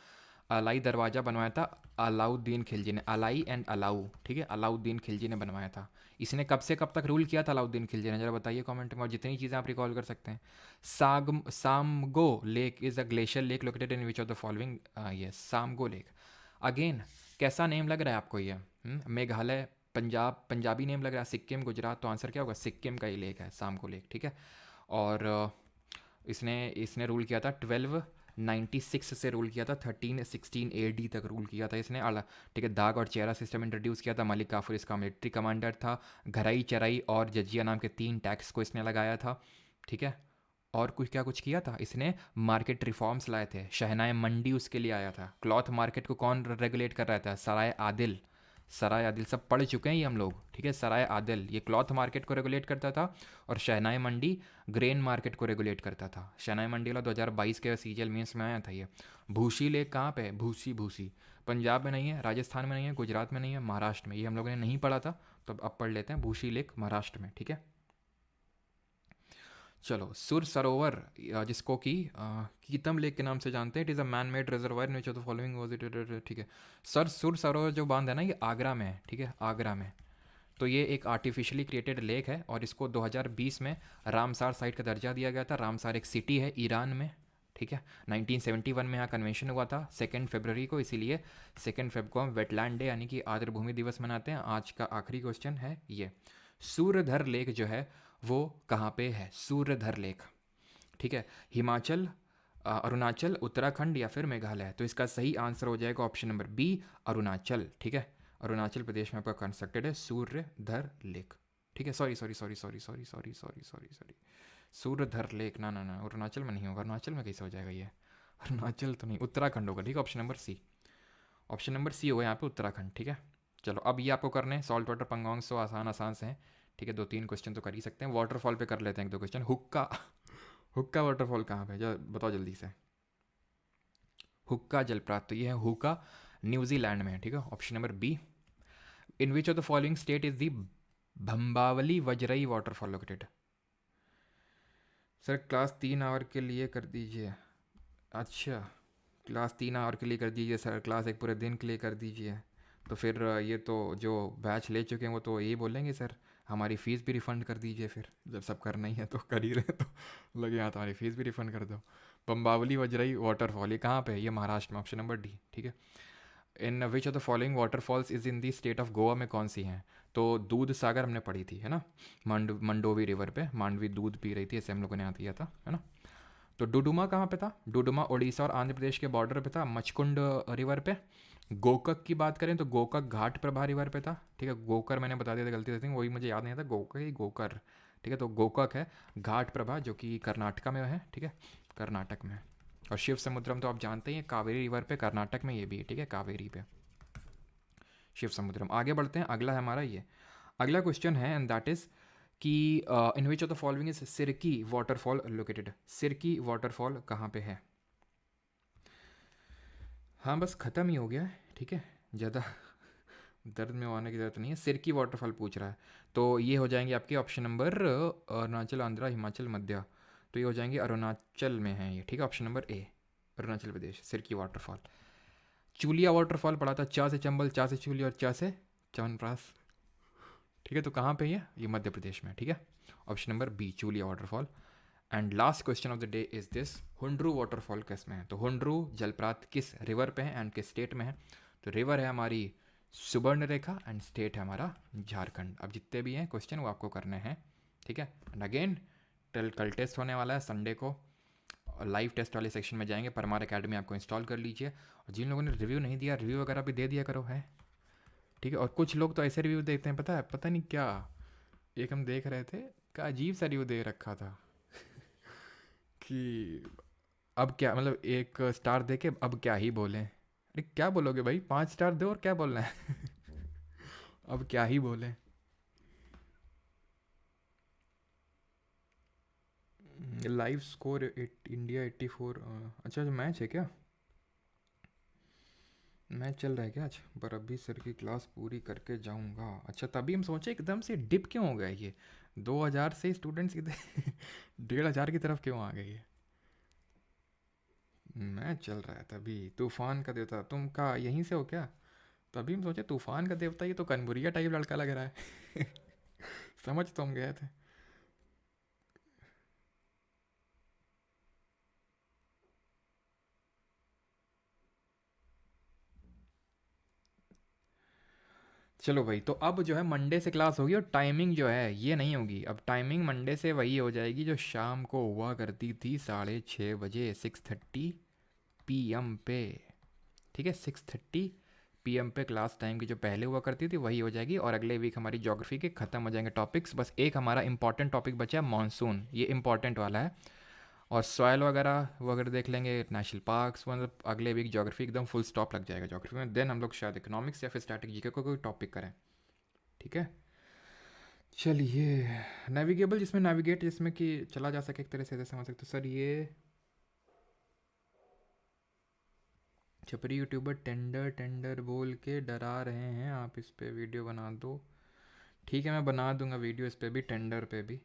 अलाई दरवाज़ा बनवाया था अलाउद्दीन खिलजी ने, अलाई एंड अलाउ, ठीक है, अलाउद्दीन खिलजी ने बनवाया था। इसने कब से कब तक रूल किया था अलाउद्दीन खिलजी ने, जरा बताइए कमेंट में, और जितनी चीज़ें आप रिकॉल कर सकते हैं। Tsomgo lake is a glacier lake located in which of the following, yes Tsomgo lake. Again कैसा नेम लग रहा है आपको ये, मेघालय, पंजाब, पंजाबी नेम लग रहा है, सिक्किम, गुजरात, तो आंसर क्या होगा, सिक्किम का ही लेक है सामगो लेक, ठीक है। और इसने इसने रूल किया था 1296 से रूल किया था 1316 AD तक रूल किया था इसने, आला, ठीक है। दाग और चेहरा सिस्टम इंट्रोड्यूस किया था। मलिक काफूर इसका मिलिट्री कमांडर था। घराई, चराई और जजिया नाम के 3 टैक्स को इसने लगाया था, ठीक है। और कुछ क्या कुछ किया था इसने, मार्केट रिफॉर्म्स लाए थे। शहनाई मंडी उसके लिए आया था। क्लॉथ मार्केट को कौन रेगुलेट कर रहा था, सराय आदिल, सराय आदिल, सब पढ़ चुके हैं ये हम लोग, ठीक है। सराय आदिल ये क्लॉथ मार्केट को रेगुलेट करता था, और शहनाई मंडी ग्रेन मार्केट को रेगुलेट करता था। शहनाई मंडी वाला 2022 के CGL मेंस में आया था ये। भूसी लेक कहाँ पे है, भूसी, भूसी पंजाब में नहीं है, राजस्थान में नहीं है, गुजरात में नहीं है, महाराष्ट्र में, ये हम लोगों ने नहीं पढ़ा था, तो अब पढ़ लेते हैं, भूसी लेक महाराष्ट्र में, ठीक है। चलो, सुर सरोवर जिसको कि कीतम लेक के नाम से जानते हैं, it is a man made reservoir नीचे तो फॉलोइंग वाज इट, ठीक है। सुर सरोवर जो बांध है ना, ये आगरा में है, ठीक है, आगरा में। तो ये एक आर्टिफिशियली क्रिएटेड लेक है, और इसको 2020 में रामसार साइट का दर्जा दिया गया था। रामसार एक सिटी है ईरान में, ठीक है। 1971 में यहाँ कन्वेंशन हुआ था 2 फरवरी को, इसीलिए 2 फेब को हम वेटलैंड डे यानी कि आर्द्रभूमि दिवस मनाते हैं। आज का आखिरी क्वेश्चन है ये, सूर्यधर लेक जो है वो कहाँ पे है, सूर्यधर लेक, ठीक है। हिमाचल, अरुणाचल, उत्तराखंड या फिर मेघालय। तो इसका सही आंसर हो जाएगा ऑप्शन नंबर बी, अरुणाचल, ठीक है। अरुणाचल प्रदेश में आपका कंस्ट्रक्टेड है सूर्यधर लेक, ठीक है। Sorry sorry sorry sorry sorry sorry sorry sorry sorry Suryadhar lake, ना ना ना, अरुणाचल में नहीं होगा, अरुणाचल में कैसे हो जाएगा ये, अरुणाचल तो नहीं, उत्तराखंड होगा, ठीक है। Option number C, option number C होगा यहाँ पे उत्तराखंड, ठीक है। चलो अब ये आपको करने हैं सॉल्ट वाटर पंगोंग, सो आसान आसान से हैं, ठीक है। 2-3 क्वेश्चन तो कर ही सकते हैं। वाटरफॉल पे कर लेते हैं 1-2 क्वेश्चन। हुक्का हुक्का वाटरफॉल कहाँ पे है, बताओ जल्दी से। हुक्का जलप्रपात, तो ये है हुक्का, न्यूजीलैंड में है, ठीक है। Option number B. In which of the following state is the Bhambavli Vajrai waterfall located. Sir class 3 hour के लिए कर दीजिए। अच्छा, क्लास 3 आवर के लिए कर दीजिए सर, क्लास एक पूरे दिन के लिए कर दीजिए। तो फिर ये तो जो बैच ले चुके हैं वो तो यही बोलेंगे सर हमारी फ़ीस भी रिफ़ंड कर दीजिए, फिर जब सब करना ही है तो कर ही रहे तो लगे हाँ तुम्हारी फ़ीस भी रिफ़ंड कर दो। पंबावली वजराई वाटरफॉल ये कहाँ पे है, ये महाराष्ट्र में, ऑप्शन नंबर डी, ठीक है। In which of the following waterfalls is in the state of Goa में कौन सी हैं। तो दूध सागर हमने पढ़ी थी, है ना, मंडोवी रिवर पे मांडवी दूध पी रही थी, ऐसे हम लोगों ने यहाँ दिया था, है ना। तो डुडुमा कहाँ पे था, डुडुमा उड़ीसा और आंध्र प्रदेश के बॉर्डर पे था, मचकुंड रिवर पे। गोकक की बात करें तो गोकक घाट प्रभा रिवर पे था, ठीक है। गोकर मैंने बता दिया था गलती से, वही मुझे याद नहीं था, गोकक ही गोकर, ठीक है। तो गोकक है, घाट प्रभा जो कि कर्नाटका में है, ठीक है, कर्नाटक में। और शिव समुद्रम तो आप जानते ही हैं, कावेरी रिवर पे, कर्नाटक में ये भी है, ठीक है, कावेरी पे शिव समुद्रम। आगे बढ़ते हैं, अगला है हमारा ये, अगला क्वेश्चन है एंड दैट इज़ कि in which of the following is Sirki waterfall located. Sirki waterfall कहाँ पे है। हाँ बस ख़त्म ही हो गया है, ठीक है, ज़्यादा दर्द में आने की ज़रूरत नहीं है। सिरकी वाटरफॉल पूछ रहा है, तो ये हो जाएंगे आपके ऑप्शन नंबर अरुणाचल, आंध्रा, हिमाचल, मध्य। तो ये हो जाएंगे अरुणाचल में है ये, ठीक है, option number A, Arunachal Pradesh, Sirki waterfall. Chulia waterfall पड़ा था, चा से चंबल, चा से चूली और चा से च्यवनप्राश, ठीक है। तो कहाँ पे है ये मध्य प्रदेश में, ठीक है, option number B, Chulia waterfall. And last question of the day is this, Hundru waterfall किस में है। तो हुंड्रू जलप्रपात किस रिवर पे है एंड किस स्टेट में है। तो रिवर है हमारी सुवर्ण रेखा एंड स्टेट है हमारा झारखंड। अब जितने भी हैं क्वेश्चन वो आपको करने हैं, ठीक है। एंड अगेन कल टेस्ट होने वाला है संडे को, लाइव टेस्ट वाले सेक्शन में जाएंगे, परमार अकेडमी आपको इंस्टॉल कर लीजिए। और जिन लोगों ने रिव्यू नहीं दिया, रिव्यू वगैरह भी दे दिया करो, है, ठीक है। और कुछ लोग तो ऐसे रिव्यू देते हैं, पता नहीं क्या, एक हम देख रहे थे का अजीब सा रिव्यू दे रखा था कि अब क्या मतलब, एक स्टार दे के अब क्या ही बोलें। अरे क्या बोलोगे भाई, 5 स्टार दो और क्या बोलना है अब क्या ही बोलें। Live score India 84। अच्छा अच्छा मैच है क्या, मैच चल रहा है क्या आज, पर अभी सर की क्लास पूरी करके जाऊंगा। अच्छा तभी हम सोचे एकदम से डिप क्यों हो गया ये, 2000 से स्टूडेंट्स की 1500 की तरफ क्यों आ गए ये। मैच चल रहा है तभी, तूफान का देवता तुम का यहीं से हो क्या। तभी हम सोचे तूफान का देवता, ये तो कनबुरिया टाइप लड़का लग रहा है समझ तो हम गए थे। चलो भाई, तो अब जो है मंडे से क्लास होगी और टाइमिंग जो है ये नहीं होगी, अब टाइमिंग मंडे से वही हो जाएगी जो शाम को हुआ करती थी 6:30 बजे, 6:30 PM पे, ठीक है, 6:30 PM पे क्लास टाइम की जो पहले हुआ करती थी वही हो जाएगी। और अगले वीक हमारी ज्योग्राफी के ख़त्म हो जाएंगे टॉपिक्स, बस एक हमारा इंपॉर्टेंट टॉपिक बचा है मानसून, ये इंपॉर्टेंट वाला है। और सॉयल वगैरह वो अगर देख लेंगे, नेशनल पार्क्स, मतलब अगले वीक ज्योग्राफी एकदम फुल स्टॉप लग जाएगा ज्योग्राफी में। देन हम लोग शायद इकोनॉमिक्स या फिर स्टैटिक जीके को कोई टॉपिक करें, ठीक है। चलिए, नेविगेबल जिसमें नेविगेट जिसमें कि चला जा सके एक तरह से, ऐसे समझ सकते हो सर। ये छपरी यूट्यूबर टेंडर टेंडर बोल के डरा रहे हैं, आप इस पे वीडियो बना दो। ठीक है मैं बना दूंगा वीडियो इस पे भी, टेंडर पे भी,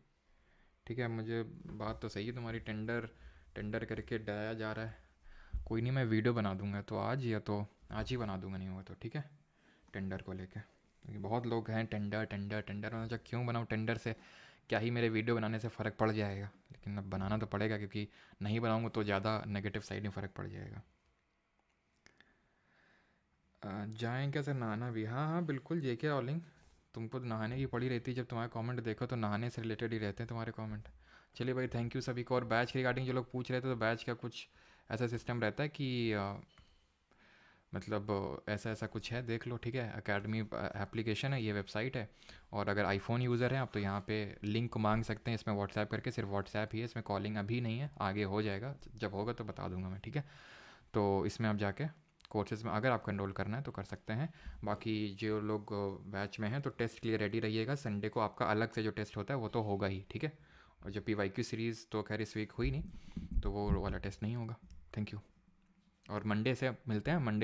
ठीक है। मुझे बात तो सही है तुम्हारी, टेंडर टेंडर करके डराया जा रहा है। कोई नहीं मैं वीडियो बना दूंगा, तो आज या तो आज ही बना दूंगा, नहीं हुआ तो, ठीक है, टेंडर को लेके। क्योंकि बहुत लोग हैं टेंडर टेंडर टेंडर, मैंने सोचा क्यों बनाऊँ टेंडर से, क्या ही मेरे वीडियो बनाने से फ़र्क पड़ जाएगा। लेकिन अब बनाना तो पड़ेगा, क्योंकि नहीं बनाऊँगा तो ज़्यादा नेगेटिव साइड में फ़र्क पड़ जाएगा। जाएँ क्या सर नहाना भी, हाँ हाँ बिल्कुल जेके रॉलिंग, तुमको तो नहाने की पड़ी रहती है, जब तुम्हारे कमेंट देखो तो नहाने से रिलेटेड ही रहते हैं तुम्हारे कमेंट। चलिए भाई, थैंक यू सभी को। और बैच के रिगार्डिंग जो लोग पूछ रहे थे, तो बैच का कुछ ऐसा सिस्टम रहता है कि मतलब ऐसा ऐसा कुछ है, देख लो, ठीक है। एकेडमी एप्लीकेशन है, ये वेबसाइट है। और अगर आईफोन यूज़र हैं आप तो यहाँ पे लिंक मांग सकते हैं इसमें व्हाट्सएप करके, सिर्फ व्हाट्सएप ही है इसमें, कॉलिंग अभी नहीं है, आगे हो जाएगा, जब होगा तो बता दूंगा मैं, ठीक है। तो इसमें आप जाके कोर्सेज़ में अगर आपको एनरोल करना है तो कर सकते हैं। बाकी जो लोग बैच में हैं तो टेस्ट के लिए रेडी रहिएगा, संडे को आपका अलग से जो टेस्ट होता है वो तो होगा ही, ठीक है। और जब PYQ सीरीज़ तो खैर इस वीक हुई नहीं, तो वो वाला टेस्ट नहीं होगा। Thank you. और मंडे से मिलते हैं, मंडे